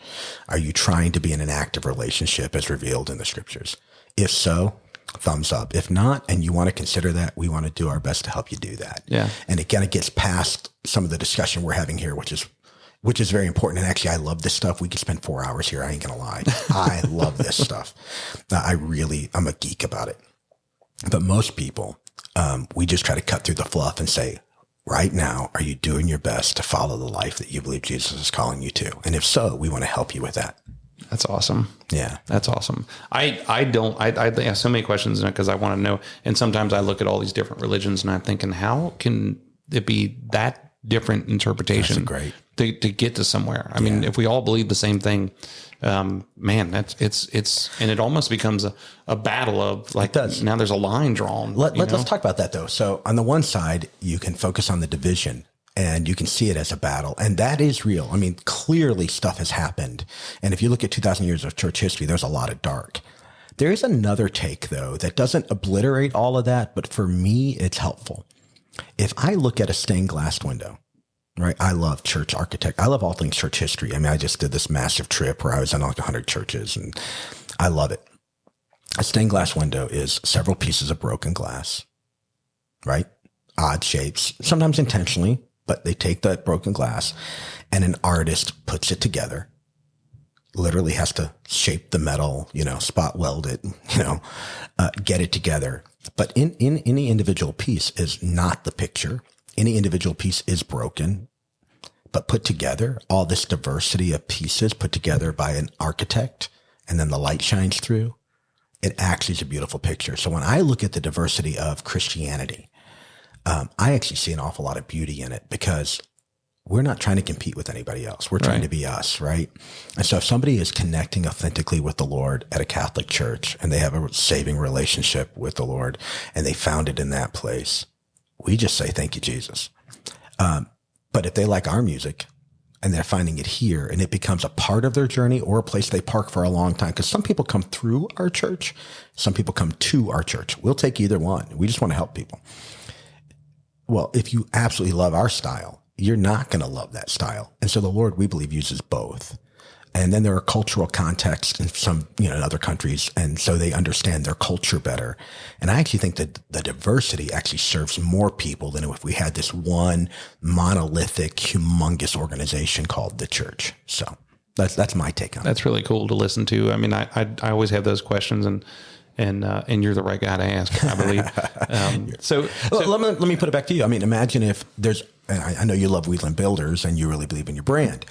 Are you trying to be in an active relationship as revealed in the scriptures? If so, thumbs up. If not, and you want to consider that, we want to do our best to help you do that. Yeah. And again, it gets past some of the discussion we're having here, which is very important. And actually, I love this stuff. We could spend 4 hours here. I ain't going to lie. I love this stuff. I'm a geek about it. But most people, we just try to cut through the fluff and say, right now, are you doing your best to follow the life that you believe Jesus is calling you to? And if so, we want to help you with that. That's awesome. Yeah. That's awesome. I have so many questions because I want to know. And sometimes I look at all these different religions and I'm thinking, how can it be that different interpretation to get to somewhere? I mean, if we all believe the same thing, man, it's and it almost becomes a battle of like, now there's a line drawn. Let's talk about that though. So on the one side, you can focus on the division and you can see it as a battle. And that is real. I mean, clearly stuff has happened. And if you look at 2,000 years of church history, there's a lot of dark. There is another take though, that doesn't obliterate all of that. But for me, it's helpful. If I look at a stained glass window, right? I love church architect. I love all things church history. I mean, I just did this massive trip where I was in like 100 churches and I love it. A stained glass window is several pieces of broken glass, right? Odd shapes, sometimes intentionally, but they take that broken glass and an artist puts it together, literally has to shape the metal, spot weld it, get it together. But in any individual piece is not the picture. Any individual piece is broken, but put together, all this diversity of pieces put together by an architect, and then the light shines through. It actually is a beautiful picture. So when I look at the diversity of Christianity, I actually see an awful lot of beauty in it because we're not trying to compete with anybody else. We're trying to be us, right? And so if somebody is connecting authentically with the Lord at a Catholic church and they have a saving relationship with the Lord and they found it in that place, we just say, thank you, Jesus. But if they like our music and they're finding it here and it becomes a part of their journey or a place they park for a long time, because some people come through our church, some people come to our church. We'll take either one. We just want to help people. Well, if you absolutely love our style, you're not going to love that style. And so the Lord, we believe, uses both. And then there are cultural contexts in some, in other countries. And so they understand their culture better. And I actually think that the diversity actually serves more people than if we had this one monolithic, humongous organization called the church. So that's my take on it. That's really cool to listen to. I mean, I always have those questions and you're the right guy to ask, I believe. So let me put it back to you. I mean, imagine if I know you love Wieland Builders and you really believe in your brand.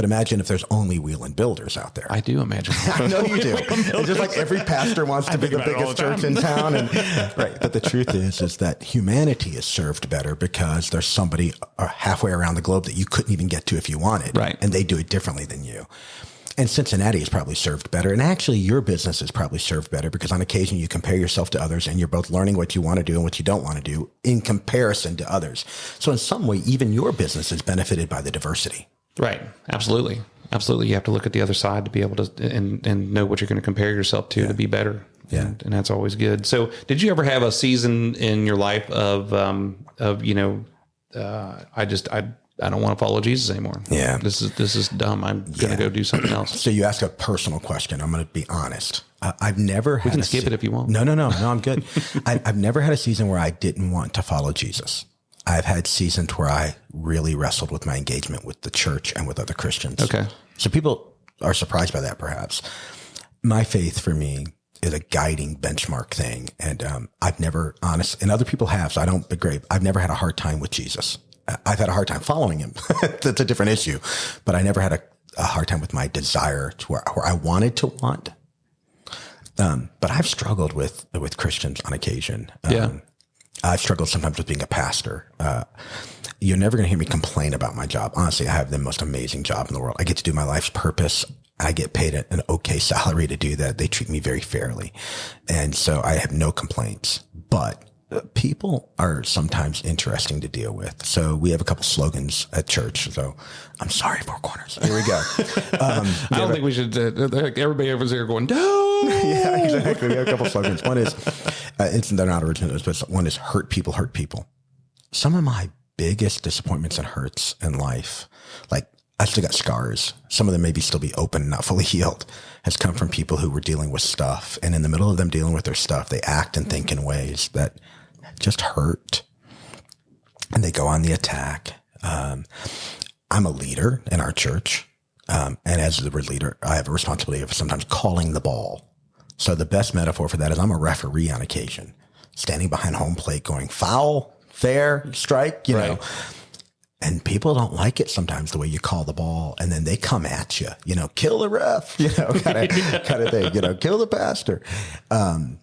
But imagine if there's only Wieland Builders out there. I do imagine. I know you do. It's just like every pastor wants to be the biggest church in town. And, right. But the truth is that humanity is served better because there's somebody halfway around the globe that you couldn't even get to if you wanted. Right. And they do it differently than you. And Cincinnati is probably served better. And actually, your business is probably served better because on occasion you compare yourself to others and you're both learning what you want to do and what you don't want to do in comparison to others. So in some way, even your business is benefited by the diversity. Right. Absolutely. Absolutely. You have to look at the other side to be able to and know what you're going to compare yourself to be better. Yeah. And that's always good. So did you ever have a season in your life of I don't want to follow Jesus anymore. Yeah. This is dumb. I'm going to go do something else. So you ask a personal question. I'm going to be honest. I've never had We can skip it if you want. No, I'm good. I've never had a season where I didn't want to follow Jesus. I've had seasons where I really wrestled with my engagement with the church and with other Christians. Okay. So people are surprised by that, perhaps. My faith for me is a guiding benchmark thing. And I've never, and other people have, so I don't begrade. I've never had a hard time with Jesus. I've had a hard time following him. That's a different issue. But I never had a hard time with my desire to where I wanted to want. But I've struggled with Christians on occasion. I've struggled sometimes with being a pastor. You're never going to hear me complain about my job. Honestly, I have the most amazing job in the world. I get to do my life's purpose. I get paid an okay salary to do that. They treat me very fairly. And so I have no complaints. But people are sometimes interesting to deal with. So we have a couple slogans at church. So I'm sorry, Four Corners. Here we go. I don't think we should. Everybody over there going, no. Yeah, exactly. We have a couple slogans. One is, they're not original, but one is hurt people, hurt people. Some of my biggest disappointments and hurts in life, like I still got scars. Some of them maybe still be open, not fully healed, has come from people who were dealing with stuff. And in the middle of them dealing with their stuff, they act and think in ways that just hurt. And they go on the attack. I'm a leader in our church. And as the leader, I have a responsibility of sometimes calling the ball. So the best metaphor for that is I'm a referee on occasion, standing behind home plate going foul, fair, strike, you know. And people don't like it sometimes the way you call the ball. And then they come at you, kill the ref, kind of thing, kill the pastor. And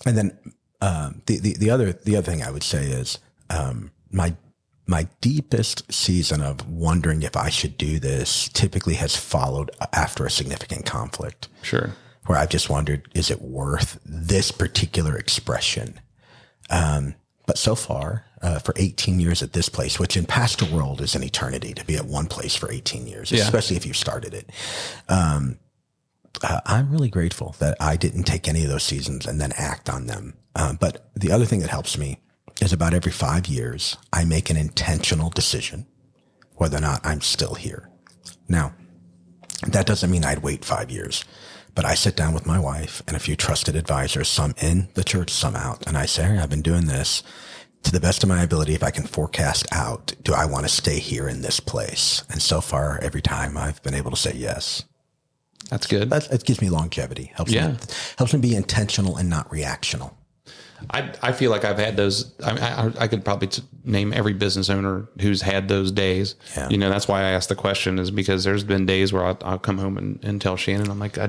then the other thing I would say is my deepest season of wondering if I should do this typically has followed after a significant conflict. Sure. Where I've just wondered, is it worth this particular expression? But so far, for 18 years at this place, which in pastor world is an eternity to be at one place for 18 years, especially if you started it. I'm really grateful that I didn't take any of those seasons and then act on them. But the other thing that helps me is about every 5 years, I make an intentional decision whether or not I'm still here. Now, that doesn't mean I'd wait 5 years, but I sit down with my wife and a few trusted advisors, some in the church, some out. And I say, hey, I've been doing this to the best of my ability. If I can forecast out, do I want to stay here in this place? And so far, every time I've been able to say yes. That's good. It gives me longevity. Helps me be intentional and not reactional. I feel like I've had those. I could probably name every business owner who's had those days. Yeah. That's why I asked the question, is because there's been days where I'll come home and tell Shannon, I'm like, I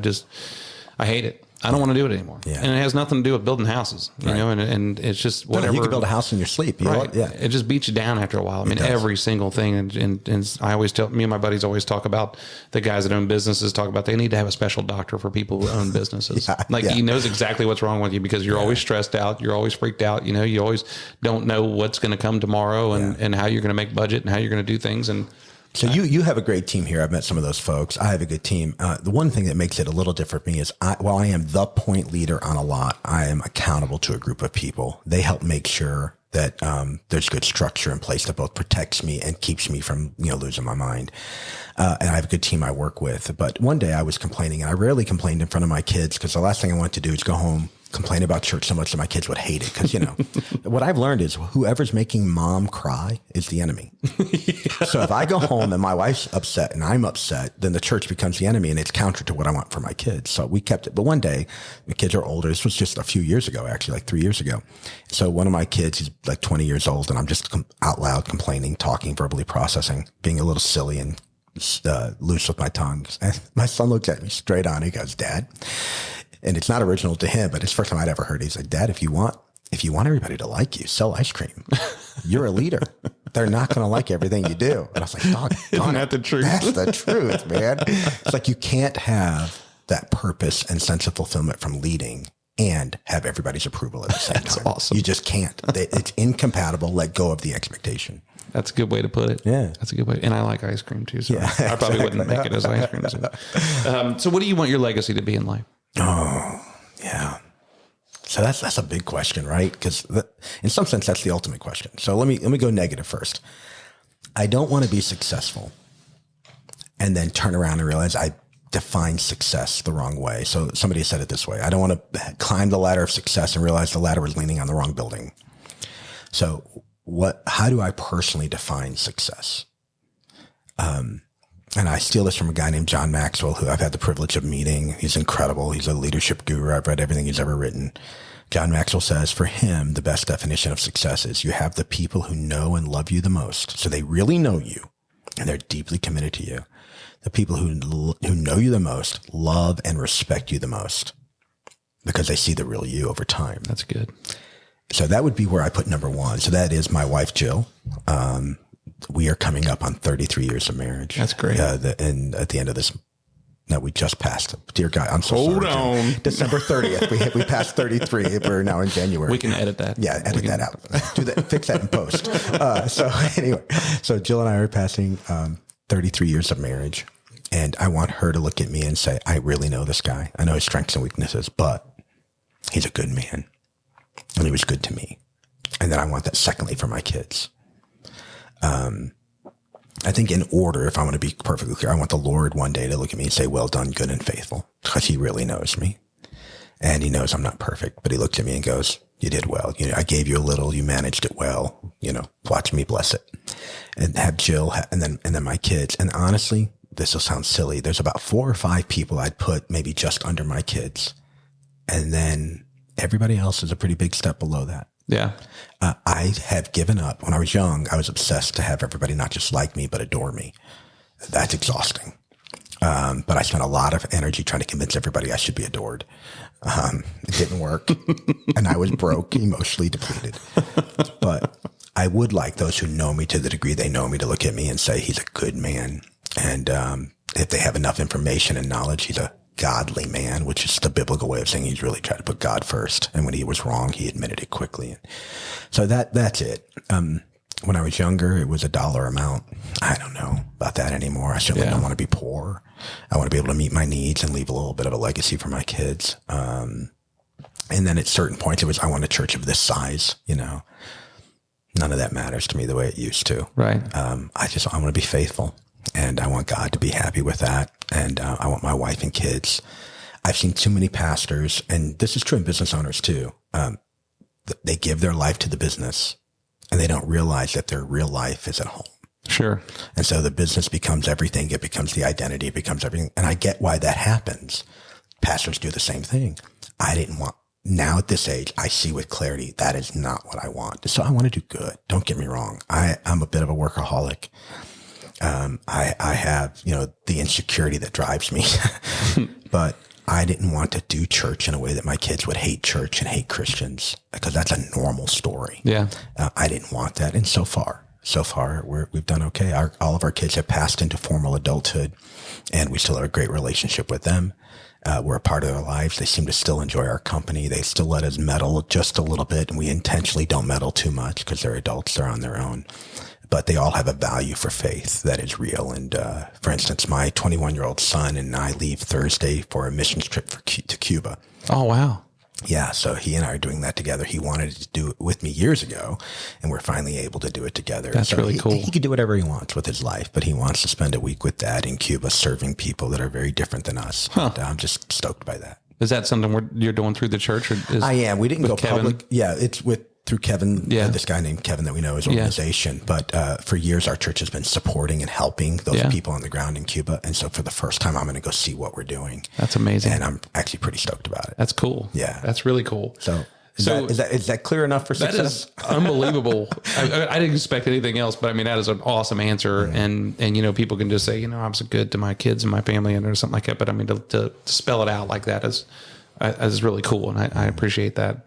hate it. I don't want to do it anymore. Yeah. And it has nothing to do with building houses, and it's just whatever. You can build a house in your sleep. It just beats you down after a while. I mean, every single thing. And I always tell, me and my buddies always talk about the guys that own businesses, talk about they need to have a special doctor for people who own businesses. He knows exactly what's wrong with you because you're always stressed out. You're always freaked out. You always don't know what's going to come tomorrow and how you're going to make budget and how you're going to do things. And so you have a great team here. I've met some of those folks. I have a good team. The one thing that makes it a little different for me is while I am the point leader on a lot, I am accountable to a group of people. They help make sure that there's good structure in place that both protects me and keeps me from losing my mind. And I have a good team I work with. But one day I was complaining, and I rarely complained in front of my kids because the last thing I wanted to do is go home, complain about church so much that my kids would hate it. Because, what I've learned is whoever's making mom cry is the enemy. So if I go home and my wife's upset and I'm upset, then the church becomes the enemy, and it's counter to what I want for my kids. So we kept it. But one day, the kids are older. This was just a few years ago, actually, like 3 years ago. So one of my kids is like 20 years old, and I'm just out loud complaining, talking, verbally processing, being a little silly and loose with my tongue. And my son looks at me straight on. He goes, Dad, and it's not original to him, but it's the first time I'd ever heard it. He's like, Dad, if you want everybody to like you, sell ice cream. You're a leader. They're not going to like everything you do. And I was like, Dog, isn't that the truth? That's the truth, man. It's like you can't have that purpose and sense of fulfillment from leading and have everybody's approval at the same That's time. awesome. You just can't. It's incompatible. Let go of the expectation. That's a good way to put it. Yeah. That's a good way. And I like ice cream too. So Yeah, I probably wouldn't make it as ice cream. So what do you want your legacy to be in life? Oh, yeah. So that's a big question, right? Because in some sense, that's the ultimate question. So let me go negative first. I don't want to be successful and then turn around and realize I defined success the wrong way. So somebody said it this way. I don't want to climb the ladder of success and realize the ladder was leaning on the wrong building. So how do I personally define success? And I steal this from a guy named John Maxwell, who I've had the privilege of meeting. He's incredible. He's a leadership guru. I've read everything he's ever written. John Maxwell says, for him, the best definition of success is you have the people who know and love you the most. So they really know you and they're deeply committed to you. The people who know you the most love and respect you the most because they see the real you over time. That's good. So that would be where I put number one. So that is my wife, Jill. We are coming up on 33 years of marriage. That's great. And at the end of this, no, we just passed. Dear God, I'm so Hold sorry. on. Jim. December 30th. We passed 33. We're now in January. We can edit that. Yeah, edit that out. Do that. Fix that in post. So anyway, so Jill and I are passing 33 years of marriage. And I want her to look at me and say, I really know this guy. I know his strengths and weaknesses, but he's a good man. And he was good to me. And then I want that secondly for my kids. I think in order, if I want to be perfectly clear, I want the Lord one day to look at me and say, well done, good and faithful, because he really knows me. And he knows I'm not perfect, but he looks at me and goes, you did well. I gave you a little, you managed it well, watch me bless it. And have Jill and then my kids. And honestly, this will sound silly. There's about 4 or 5 people I'd put maybe just under my kids. And then everybody else is a pretty big step below that. Yeah. I have given up. When I was young, I was obsessed to have everybody not just like me, but adore me. That's exhausting. But I spent a lot of energy trying to convince everybody I should be adored. It didn't work. And I was broke, emotionally depleted. But I would like those who know me to the degree they know me to look at me and say, he's a good man. And if they have enough information and knowledge, he's a godly man, which is the biblical way of saying he's really tried to put God first. And when he was wrong, he admitted it quickly. So that's it. When I was younger, it was a dollar amount. I don't know about that anymore. I certainly don't want to be poor. I want to be able to meet my needs and leave a little bit of a legacy for my kids. And then at certain points, it was, I want a church of this size, None of that matters to me the way it used to. Right. I want to be faithful. And I want God to be happy with that. And I want my wife and kids. I've seen too many pastors, and this is true in business owners too. They give their life to the business and they don't realize that their real life is at home. Sure. And so the business becomes everything. It becomes the identity. It becomes everything. And I get why that happens. Pastors do the same thing. Now at this age, I see with clarity, that is not what I want. So I want to do good. Don't get me wrong. I'm a bit of a workaholic. I have, the insecurity that drives me, but I didn't want to do church in a way that my kids would hate church and hate Christians, because that's a normal story. Yeah. I didn't want that. And so far we've done okay. All of our kids have passed into formal adulthood, and we still have a great relationship with them. We're a part of their lives. They seem to still enjoy our company. They still let us meddle just a little bit, and we intentionally don't meddle too much because they're adults. They're on their own. But they all have a value for faith that is real. And for instance, my 21-year-old son and I leave Thursday for a missions trip to Cuba. Oh, wow. Yeah, so he and I are doing that together. He wanted to do it with me years ago, and we're finally able to do it together. That's really cool. He can do whatever he wants with his life, but he wants to spend a week with Dad in Cuba serving people that are very different than us. Huh. And I'm just stoked by that. Is that something you're doing through the church? Or I am. We didn't go Kevin? public. Yeah, it's through Kevin, this guy named Kevin that we know, his organization. Yeah. But for years, our church has been supporting and helping those people on the ground in Cuba. And so for the first time, I'm going to go see what we're doing. That's amazing. And I'm actually pretty stoked about it. That's cool. Yeah. That's really cool. So Is that clear enough for success? That is unbelievable. I didn't expect anything else, but I mean, that is an awesome answer. Yeah. And, people can just say, I was good to my kids and my family and or something like that. But I mean, to spell it out like that is really cool. And I appreciate that.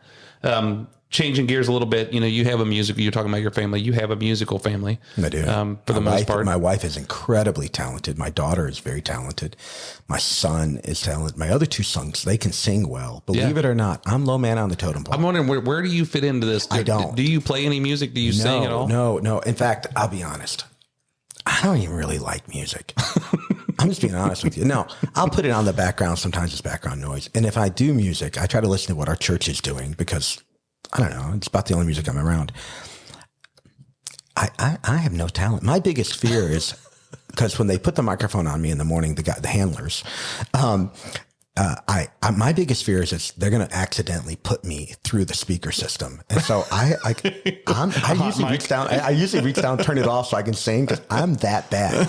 Changing gears a little bit, you have you're talking about your family. You have a musical family. I do. For the most part. My wife is incredibly talented. My daughter is very talented. My son is talented. My other two sons, they can sing well. Believe it or not, I'm low man on the totem pole. I'm wondering, where do you fit into this? I don't. Do you play any music? Do you sing at all? No. In fact, I'll be honest. I don't even really like music. I'm just being honest with you. No, I'll put it on the background. Sometimes it's background noise. And if I do music, I try to listen to what our church is doing because I don't know. It's about the only music I'm around. I have no talent. My biggest fear is because when they put the microphone on me in the morning, the handlers, my biggest fear is they're going to accidentally put me through the speaker system. And so I usually reach down, turn it off so I can sing because I'm that bad.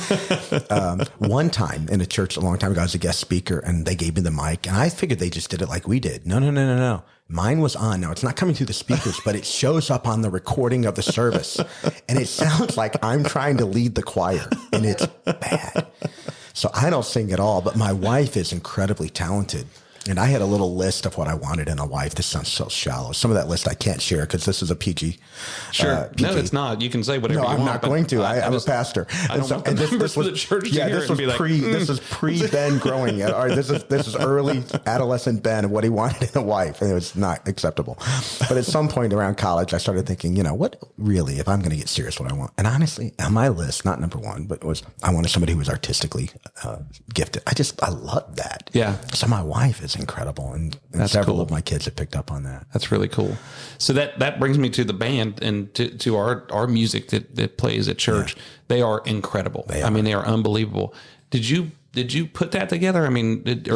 One time in a church a long time ago, I was a guest speaker and they gave me the mic and I figured they just did it like we did. No. Mine was on. Now it's not coming through the speakers, but it shows up on the recording of the service and it sounds like I'm trying to lead the choir and it's bad. So I don't sing at all, but my wife is incredibly talented. And I had a little list of what I wanted in a wife. This sounds so shallow. Some of that list I can't share because this is a PG. Sure. PG. No, it's not. You can say whatever you want. No, I'm not going to. I'm a pastor. This was the church. This is pre Ben growing. Or this is early adolescent Ben of what he wanted in a wife. And it was not acceptable. But at some point around college, I started thinking, what really, if I'm going to get serious, what I want. And honestly, on my list, not number one, but I wanted somebody who was artistically gifted. I love that. Yeah. So my wife is incredible, and several of my kids have picked up on that. That's really cool. So that brings me to the band and to our music that plays at church. Yeah. They are incredible. I mean, they are unbelievable. Did you put that together? I mean, did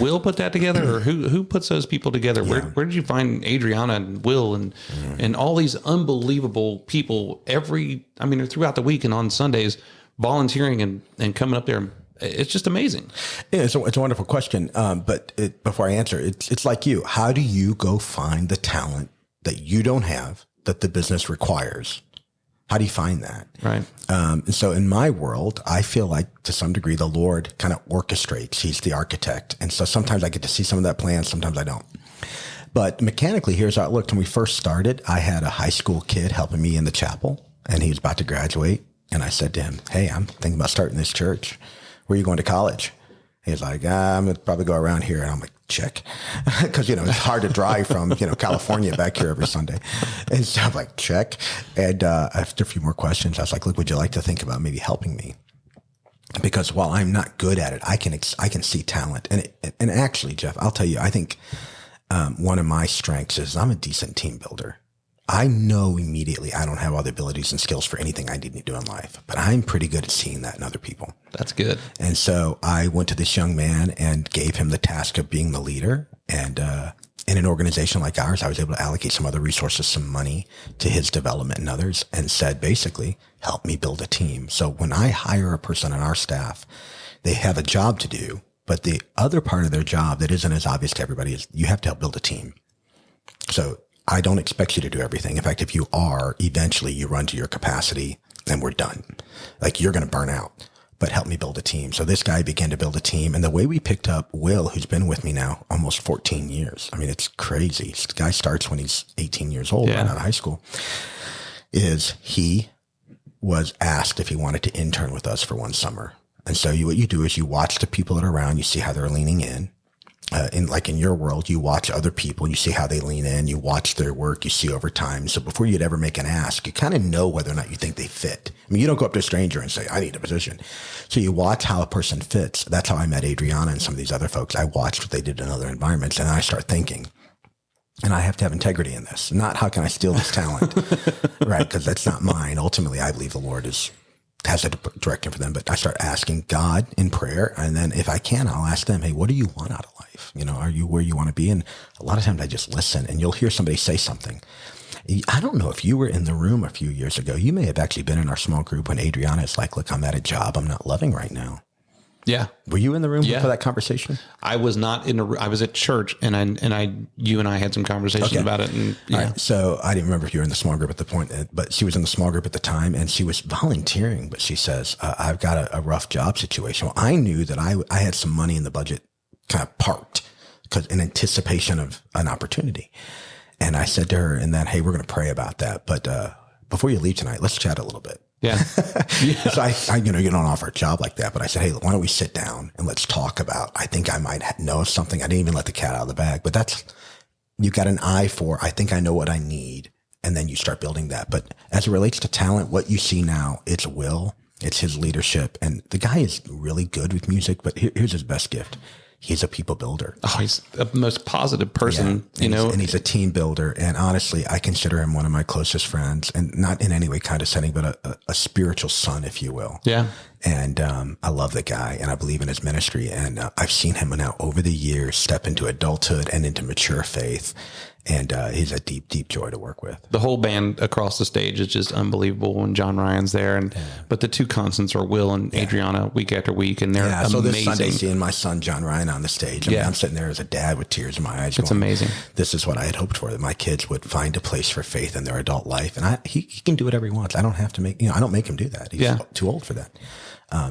Will put that together, or who puts those people together? Yeah. Where did you find Adriana and Will and all these unbelievable people throughout the week and on Sundays volunteering and coming up there? It's just amazing. Yeah, it's a wonderful question. But before I answer, it's like you. How do you go find the talent that you don't have that the business requires? How do you find that? Right. And so in my world, I feel like to some degree the Lord kind of orchestrates. He's the architect. And so sometimes I get to see some of that plan. Sometimes I don't. But mechanically, here's how it looked. When we first started, I had a high school kid helping me in the chapel, and he was about to graduate. And I said to him, "Hey, I'm thinking about starting this church. Where are you going to college?" He's like, "I'm going to probably go around here." And I'm like, "Check." Because, it's hard to drive from, California back here every Sunday. And so I'm like, check. And after a few more questions, I was like, "Look, would you like to think about maybe helping me?" Because while I'm not good at it, I can see talent. And actually, Jeff, I'll tell you, I think one of my strengths is I'm a decent team builder. I know immediately I don't have all the abilities and skills for anything I need to do in life, but I'm pretty good at seeing that in other people. That's good. And so I went to this young man and gave him the task of being the leader. And in an organization like ours, I was able to allocate some other resources, some money to his development and others, and said, basically, help me build a team. So when I hire a person on our staff, they have a job to do, but the other part of their job that isn't as obvious to everybody is you have to help build a team. So I don't expect you to do everything. In fact, if you are, eventually you run to your capacity and we're done. Like you're going to burn out, but help me build a team. So this guy began to build a team. And the way we picked up Will, who's been with me now almost 14 years. I mean, it's crazy. This guy starts when he's 18 years old, right out of high school, is he was asked if he wanted to intern with us for one summer. And so what you do is you watch the people that are around, you see how they're leaning in. In your world, you watch other people, you see how they lean in, you watch their work, you see over time. So before you'd ever make an ask, you kind of know whether or not you think they fit. I mean, you don't go up to a stranger and say, "I need a position." So you watch how a person fits. That's how I met Adriana and some of these other folks. I watched what they did in other environments, and I start thinking, and I have to have integrity in this. Not how can I steal this talent, right? Because that's not mine. Ultimately, I believe the Lord has a direction for them, but I start asking God in prayer. And then if I can, I'll ask them, "Hey, what do you want out of life? Are you where you want to be?" And a lot of times I just listen, and you'll hear somebody say something. I don't know if you were in the room a few years ago. You may have actually been in our small group when Adriana is like, "Look, I'm at a job I'm not loving right now." Yeah. Were you in the room for that conversation? I was not in I was at church and you and I had some conversations about it. And All right. So I didn't remember if you were in the small group at the point, but she was in the small group at the time and she was volunteering, but she says, I've got a rough job situation. Well, I knew that I had some money in the budget kind of parked because in anticipation of an opportunity. And I said to her and then, hey, we're going to pray about that. But, before you leave tonight, let's chat a little bit. Yeah. So I you don't offer a job like that, but I said, hey, why don't we sit down and let's talk about, I think I might know of something. I didn't even let the cat out of the bag, but you got an eye for, I think I know what I need. And then you start building that. But as it relates to talent, what you see now, it's Will, it's his leadership. And the guy is really good with music, but here's his best gift. He's a people builder. Oh, he's the most positive person, and he's a team builder. And honestly, I consider him one of my closest friends, and not in any way condescending, but a spiritual son, if you will. Yeah. And I love the guy and I believe in his ministry. And I've seen him now over the years step into adulthood and into mature faith. And he's a deep, deep joy to work with. The whole band across the stage is just unbelievable when John Ryan's there. But the two constants are Will and Adriana week after week, and they're amazing. So this Sunday, seeing my son John Ryan on the stage, I'm sitting there as a dad with tears in my eyes. It's amazing. This is what I had hoped for, that my kids would find a place for faith in their adult life. And he can do whatever he wants. I don't have to make, I don't make him do that. He's too old for that.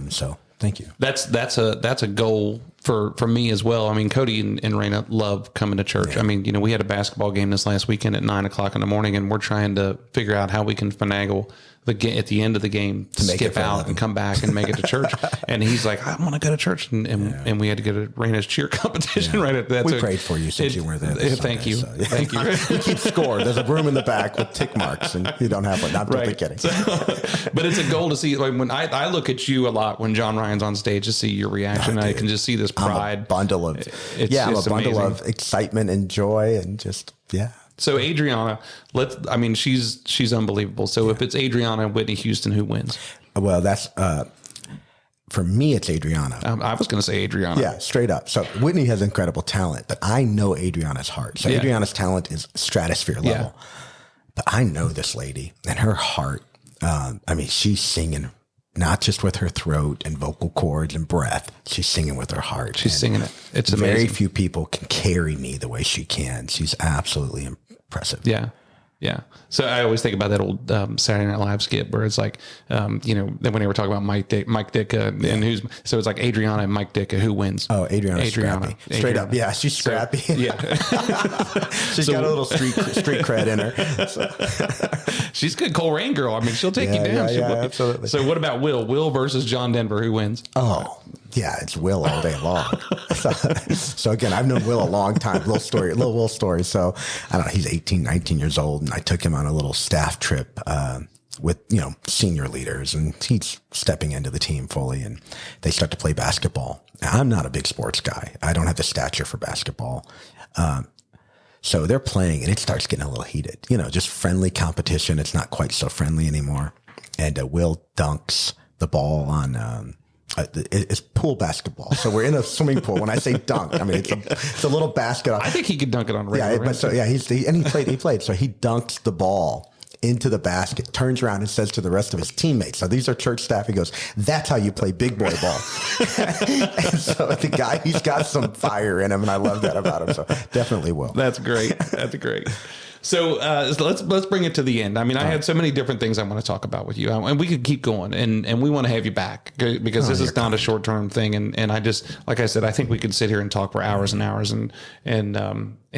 So thank you. That's a goal for me as well. I mean, Cody and Raina love coming to church. I mean, we had a basketball game this last weekend at 9:00 in the morning, and we're trying to figure out how we can finagle at the end of the game to skip out and come back and make it to church. And he's like, I want to go to church. And we had to go to Raina's cheer competition right at that. We prayed for you since you were there. Thank you. Thank you. We keep score. There's a room in the back with tick marks and you don't have one. Not really kidding. So, but it's a goal to see, like when I look at you a lot when John Ryan's on stage, to see your reaction. I can just see this pride. I'm a bundle of, of excitement and joy and just, So Adriana, she's unbelievable. So if it's Adriana and Whitney Houston, who wins? Well, that's for me, it's Adriana. I was going to say Adriana. Yeah, straight up. So Whitney has incredible talent, but I know Adriana's heart. So Adriana's talent is stratosphere level. But I know this lady and her heart. She's singing not just with her throat and vocal cords and breath. She's singing with her heart. She's singing it. It's amazing. Very few people can carry me the way she can. She's absolutely impressive. Yeah. Yeah. So I always think about that old Saturday Night Live skit where it's like, when they were talking about Mike Ditka and so it's like Adriana and Mike Ditka, who wins? Oh, Adriana. Scrappy. Straight up. Yeah. She's scrappy. She's got a little street cred in her. So. She's good Coleraine girl. She'll take you down. Yeah, absolutely. So what about Will? Will versus John Denver, who wins? Oh, yeah, it's Will all day long. So again, I've known Will a long time. Little Will story. So I don't know, he's 18, 19 years old, and I took him on a little staff trip with senior leaders, and he's stepping into the team fully, and they start to play basketball. Now, I'm not a big sports guy. I don't have the stature for basketball. So they're playing, and it starts getting a little heated. Just friendly competition. It's not quite so friendly anymore. And Will dunks the ball on. It's pool basketball. So we're in a swimming pool. When I say dunk, it's a little basket. I think he could dunk it on regular. He played. So he dunks the ball into the basket, turns around and says to the rest of his teammates, so these are church staff, he goes, that's how you play big boy ball. And so the guy, he's got some fire in him, and I love that about him. So definitely Will. That's great. That's great. So let's bring it to the end. I had so many different things I want to talk about with you, and we could keep going, and we want to have you back because this is not a short term thing. And I just, like I said, I think we could sit here and talk for hours and hours, and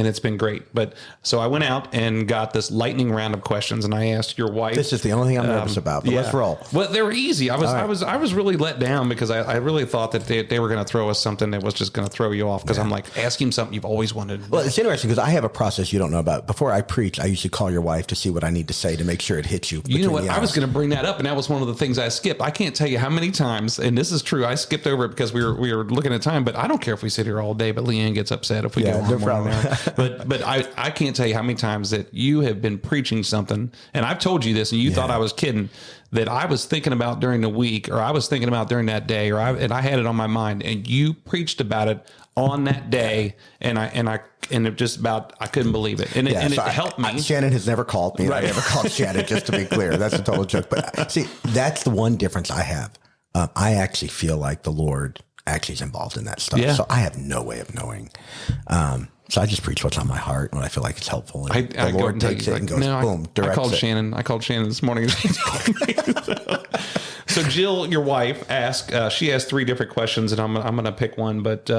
it's been great. But so I went out and got this lightning round of questions, and I asked your wife. This is the only thing I'm nervous about. But let's roll. Well, they were easy. I was really let down because I really thought that they were going to throw us something that was just going to throw you off because I'm like, ask him something you've always wanted. Well, it's interesting because I have a process you don't know about. Before I preach, I usually call your wife to see what I need to say to make sure it hits you. You know what? I was going to bring that up, and that was one of the things I skipped. I can't tell you how many times, and this is true, I skipped over it because we were looking at time, but I don't care if we sit here all day, but Leanne gets upset if we go on more than that. But I can't tell you how many times that you have been preaching something, and I've told you this, and you thought I was kidding, that I was thinking about during the week, or I was thinking about during that day, and I had it on my mind, and you preached about it on that day, and it just about, I couldn't believe it. And it helped me. Shannon has never called me. Right. I never called Shannon, just to be clear. That's a total joke. But see, that's the one difference I have. I actually feel like the Lord actually is involved in that stuff. Yeah. So I have no way of knowing. So I just preach what's on my heart when I feel like it's helpful. And I the Lord takes it and goes, boom, directs I called it. Shannon. I called Shannon this morning. So Jill, your wife, she asked 3 different questions, and I'm going to pick one. But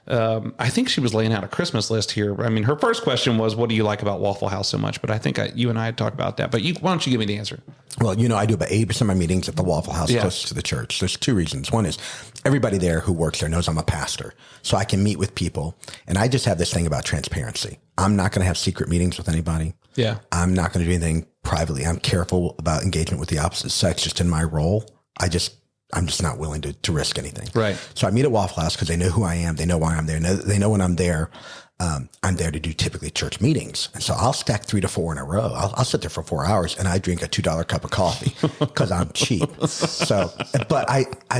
I think she was laying out a Christmas list here. I mean, her first question was, what do you like about Waffle House so much? But I think you and I had talked about that. But why don't you give me the answer? Well, I do about 80% of my meetings at the Waffle House close to the church. There's 2 reasons. One is everybody there who works there knows I'm a pastor. So I can meet with people. And I just have this thing about transparency. I'm not going to have secret meetings with anybody. Yeah. I'm not going to do anything privately. I'm careful about engagement with the opposite sex just in my role. I'm just not willing to risk anything. Right. So I meet at Waffle House because they know who I am. They know why I'm there. They know when I'm there. I'm there to do typically church meetings. And so I'll stack 3 to 4 in a row. I'll sit there for 4 hours and I drink a $2 cup of coffee because I'm cheap. So, but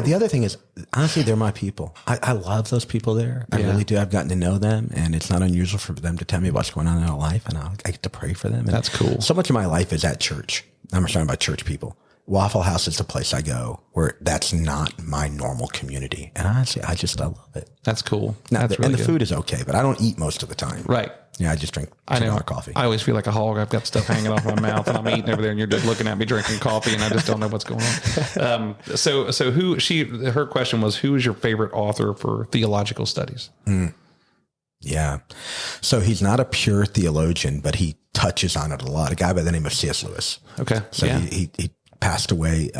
the other thing is, honestly, they're my people. I love those people there. I really do. I've gotten to know them, and it's not unusual for them to tell me what's going on in their life, and I get to pray for them. And that's cool. So much of my life is at church. I'm talking about church people. Waffle House is the place I go where that's not my normal community. And honestly, I love it. That's cool. Now, that's really and the good. food is okay, but I don't eat most of the time. Right. Yeah, I just drink $2 coffee. I always feel like a hog. I've got stuff hanging off my mouth and I'm eating over there and you're just looking at me drinking coffee and I just don't know what's going on. So her question was, who is your favorite author for theological studies? Yeah. So he's not a pure theologian, but he touches on it a lot. A guy by the name of C.S. Lewis. Okay. So he passed away.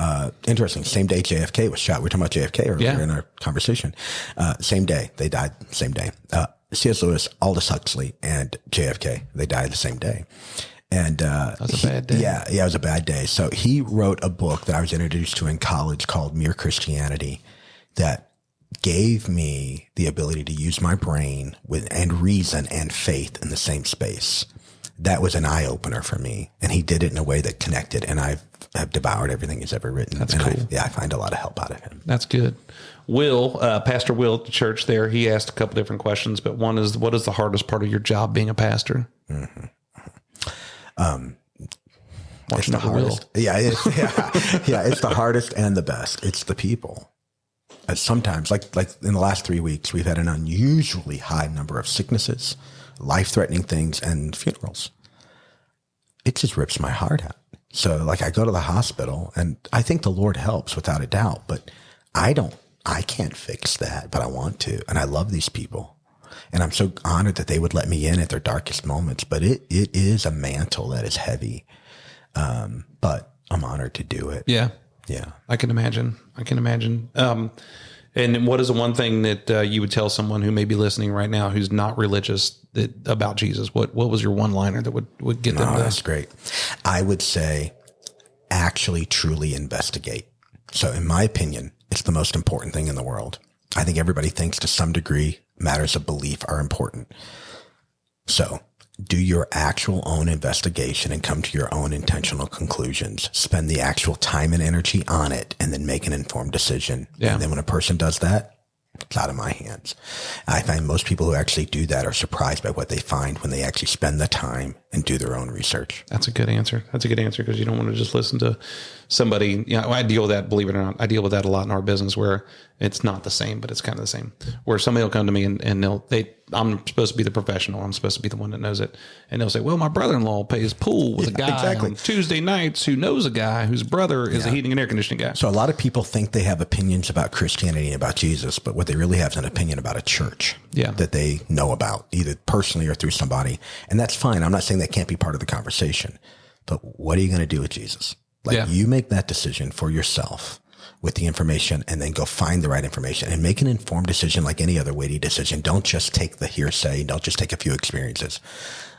Interesting. Same day JFK was shot. We were talking about JFK earlier in our conversation. Same day. They died same day. C.S. Lewis, Aldous Huxley, and JFK, they died the same day. And that was a bad day. Yeah, it was a bad day. So he wrote a book that I was introduced to in college called Mere Christianity that gave me the ability to use my brain and reason and faith in the same space. That was an eye opener for me. And he did it in a way that connected, and I've devoured everything he's ever written. That's and cool. I find a lot of help out of him. That's good. Pastor Will at the church there, he asked a couple different questions, but one is, what is the hardest part of your job being a pastor? Mm-hmm. It's the hardest. It's the hardest and the best. It's the people. Sometimes, like in the last 3 weeks, we've had an unusually high number of sicknesses, life-threatening things, and funerals. It just rips my heart out. So I go to the hospital, and I think the Lord helps without a doubt, but I can't fix that, but I want to. And I love these people. And I'm so honored that they would let me in at their darkest moments, but it is a mantle that is heavy. But I'm honored to do it. Yeah. Yeah. I can imagine. And what is the one thing that you would tell someone who may be listening right now who's not religious about Jesus? What was your one-liner that would get them? That's great. I would say actually truly investigate. So in my opinion, it's the most important thing in the world. I think everybody thinks to some degree matters of belief are important. So do your actual own investigation and come to your own intentional conclusions. Spend the actual time and energy on it and then make an informed decision. Yeah. And then when a person does that, it's out of my hands. I find most people who actually do that are surprised by what they find when they actually spend the time and do their own research. That's a good answer. Because you don't want to just listen to somebody. I deal with that, believe it or not. I deal with that a lot in our business where it's not the same, but it's kind of the same. Where somebody will come to me and I'm supposed to be the professional. I'm supposed to be the one that knows it. And they'll say, well, my brother-in-law plays pool with a guy on Tuesday nights who knows a guy whose brother is a heating and air conditioning guy. So a lot of people think they have opinions about Christianity and about Jesus, but what they really have is an opinion about a church that they know about, either personally or through somebody. And that's fine. I'm not saying that can't be part of the conversation, but what are you going to do with Jesus? You make that decision for yourself with the information and then go find the right information and make an informed decision like any other weighty decision. Don't just take the hearsay. Don't just take a few experiences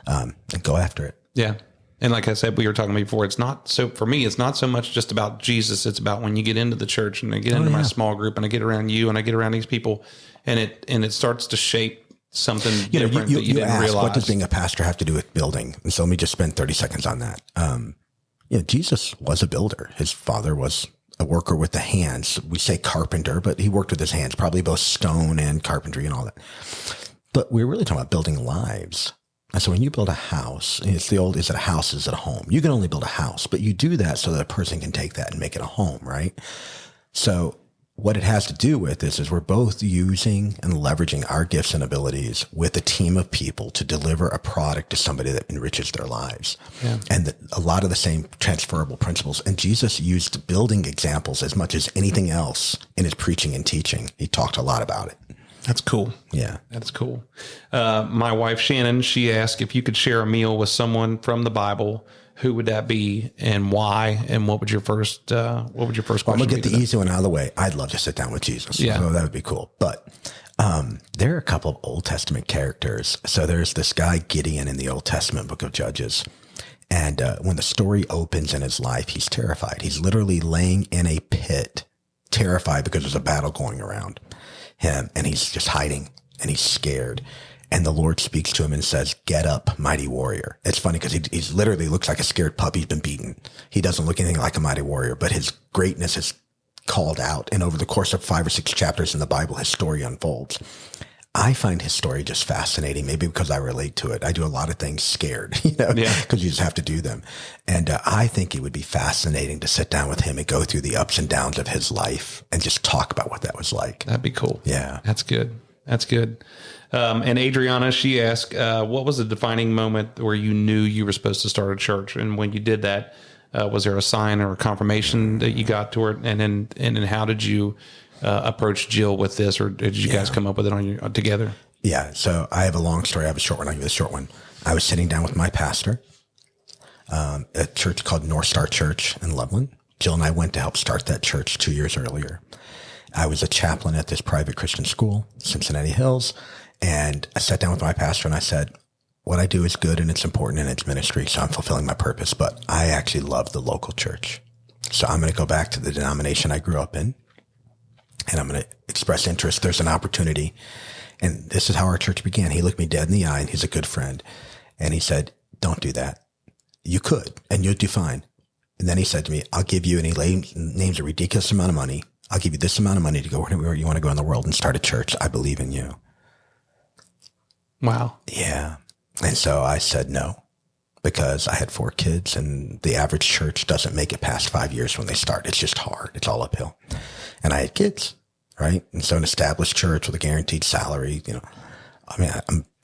and go after it. Yeah. And like I said, we were talking before, for me, it's not so much just about Jesus. It's about when you get into the church and I get into my small group and I get around you and I get around these people and it starts to shape something different that you didn't ask, realize. What does being a pastor have to do with building? And so let me just spend 30 seconds on that. Jesus was a builder. His father was a worker with the hands. We say carpenter, but he worked with his hands, probably both stone and carpentry and all that. But we're really talking about building lives. And so when you build a house, it's the old, is it a house? Is it a home? You can only build a house, but you do that so that a person can take that and make it a home, right? So what it has to do with is we're both using and leveraging our gifts and abilities with a team of people to deliver a product to somebody that enriches their lives. Yeah. And a lot of the same transferable principles. And Jesus used building examples as much as anything else in his preaching and teaching. He talked a lot about it. That's cool. Yeah. That's cool. My wife, Shannon, she asked if you could share a meal with someone from the Bible, who would that be and why? And what would your first question be? I'm going to get the easy one out of the way. I'd love to sit down with Jesus. Yeah. So that would be cool. But there are a couple of Old Testament characters. So there's this guy Gideon in the Old Testament book of Judges. And when the story opens in his life, he's terrified. He's literally laying in a pit, terrified because there's a battle going around him. And he's just hiding and he's scared. And the Lord speaks to him and says, "Get up, mighty warrior." It's funny because he's literally looks like a scared pup. He's been beaten. He doesn't look anything like a mighty warrior, but his greatness is called out. And over the course of 5 or 6 chapters in the Bible, his story unfolds. I find his story just fascinating, maybe because I relate to it. I do a lot of things scared, because you just have to do them. And I think it would be fascinating to sit down with him and go through the ups and downs of his life and just talk about what that was like. That'd be cool. Yeah. That's good. That's good. And Adriana, she asked, what was the defining moment where you knew you were supposed to start a church? And when you did that, was there a sign or a confirmation that you got to it? And then how did you approach Jill with this, or did you guys come up with it together? Yeah. So I have a long story. I have a short one. I'll give you the short one. I was sitting down with my pastor, at a church called North Star Church in Loveland. Jill and I went to help start that church 2 years earlier. I was a chaplain at this private Christian school, Cincinnati Hills. And I sat down with my pastor and I said, what I do is good and it's important and it's ministry. So I'm fulfilling my purpose, but I actually love the local church. So I'm going to go back to the denomination I grew up in and I'm going to express interest. There's an opportunity. And this is how our church began. He looked me dead in the eye and he's a good friend. And he said, don't do that. You could, and you'll do fine. And then he said to me, I'll give you, and he names a ridiculous amount of money. I'll give you this amount of money to go where you want to go in the world and start a church. I believe in you. Wow. Yeah. And so I said no, because I had 4 kids and the average church doesn't make it past 5 years when they start. It's just hard. It's all uphill. And I had kids, right? And so an established church with a guaranteed salary, I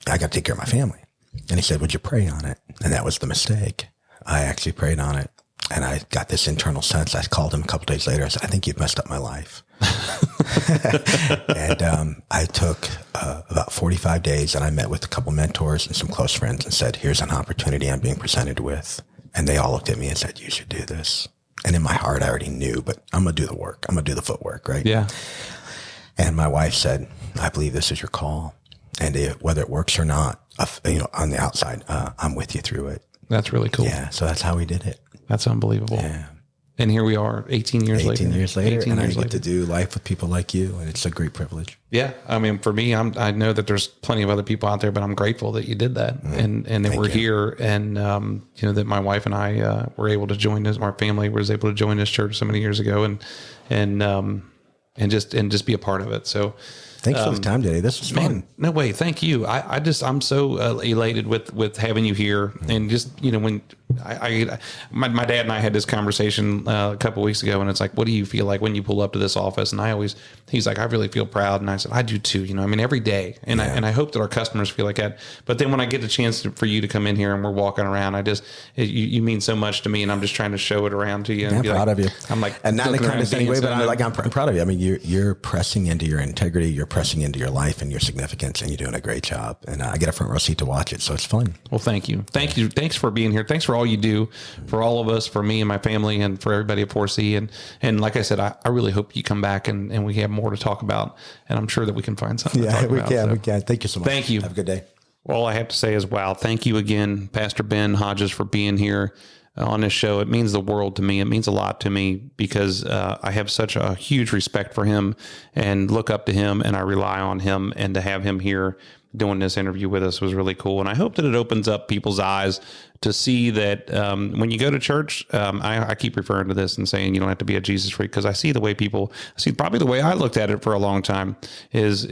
got to take care of my family. And he said, would you pray on it? And that was the mistake. I actually prayed on it. And I got this internal sense. I called him a couple of days later. I said, I think you've messed up my life. And I took about 45 days and I met with a couple mentors and some close friends and said, here's an opportunity I'm being presented with. And they all looked at me and said, you should do this. And in my heart, I already knew, but I'm going to do the work. I'm going to do the footwork, right? Yeah. And my wife said, I believe this is your call. And whether it works or not, on the outside, I'm with you through it. That's really cool. Yeah. So that's how we did it. That's unbelievable. Yeah. And here we are 18 years later. 18 years later. And I get to do life with people like you. And it's a great privilege. Yeah. I mean, for me, I know that there's plenty of other people out there, but I'm grateful that you did that and that we're here. And, that my wife and I were able to join this, our family was able to join this church so many years ago and just be a part of it. So thanks for the time today. This was fun. Man, no way. Thank you. I'm so elated with having you here. And just, when my dad and I had this conversation a couple of weeks ago, and it's like, what do you feel like when you pull up to this office? And he's like, I really feel proud. And I said, I do too. Every day. And I hope that our customers feel like that. But then when I get the chance for you to come in here and we're walking around, you mean so much to me, and I'm just trying to show it around to you. And I'm proud of you. I'm like, and not in a condescending way, but I'm proud of you. I mean, you're pressing into your integrity. You're pressing into your life and your significance, and you're doing a great job. And I get a front row seat to watch it. So it's fun. Well, thank you. Thank you. Thanks for being here. Thanks for all you do for all of us, for me and my family, and for everybody at 4C. And like I said, I really hope you come back and we have more to talk about. And I'm sure that we can find something to talk about. We can. Thank you so much. Thank you. Have a good day. All I have to say is, wow. Thank you again, Pastor Ben Hodges, for being here on this show. It means the world to me. It means a lot to me because I have such a huge respect for him and look up to him, and I rely on him. And to have him here doing this interview with us was really cool. And I hope that it opens up people's eyes to see that when you go to church, I keep referring to this and saying you don't have to be a Jesus freak, because I see probably the way I looked at it for a long time is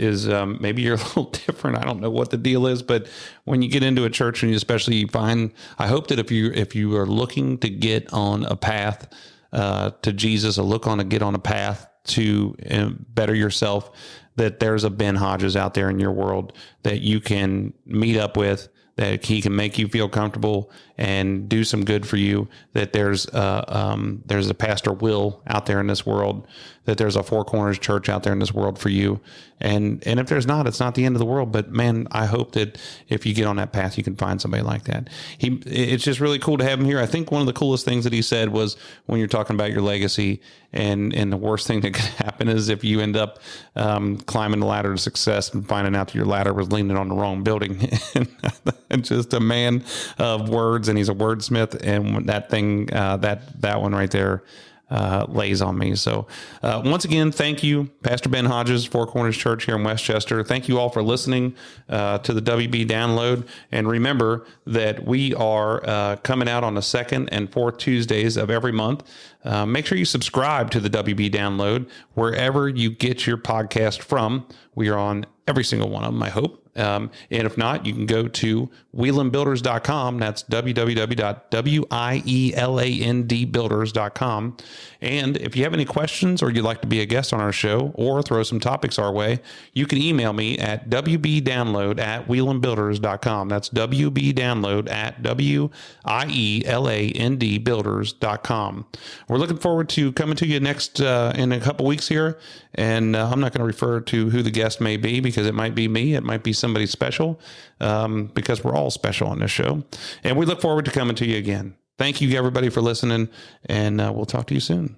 maybe you're a little different. I don't know what the deal is, but when you get into a church and I hope that if you are looking to get on a path to Jesus, get on a path to better yourself, that there's a Ben Hodges out there in your world that you can meet up with, that he can make you feel comfortable and do some good for you, that there's a Pastor Will out there in this world, that there's a Four Corners Church out there in this world for you. And if there's not, it's not the end of the world. But man, I hope that if you get on that path, you can find somebody like that. It's just really cool to have him here. I think one of the coolest things that he said was, when you're talking about your legacy, and the worst thing that could happen is if you end up climbing the ladder to success and finding out that your ladder was leaning on the wrong building. And just a man of words, and he's a wordsmith, and that thing, that one right there lays on me. So once again, thank you, Pastor Ben Hodges, Four Corners Church here in Westchester. Thank you all for listening to the WB Download. And remember that we are coming out on the 2nd and 4th Tuesdays of every month. Make sure you subscribe to the WB Download wherever you get your podcast from. We are on every single one of them, I hope. And if not, you can go to wielandbuilders.com. That's www.wielandbuilders.com. And if you have any questions, or you'd like to be a guest on our show, or throw some topics our way, you can email me at wbdownload@wielandbuilders.com. That's wbdownload@wielandbuilders.com. We're looking forward to coming to you next in a couple weeks here. And I'm not going to refer to who the guest may be, because it might be me. It might be somebody special, because we're all special on this show. And we look forward to coming to you again. Thank you, everybody, for listening, and we'll talk to you soon.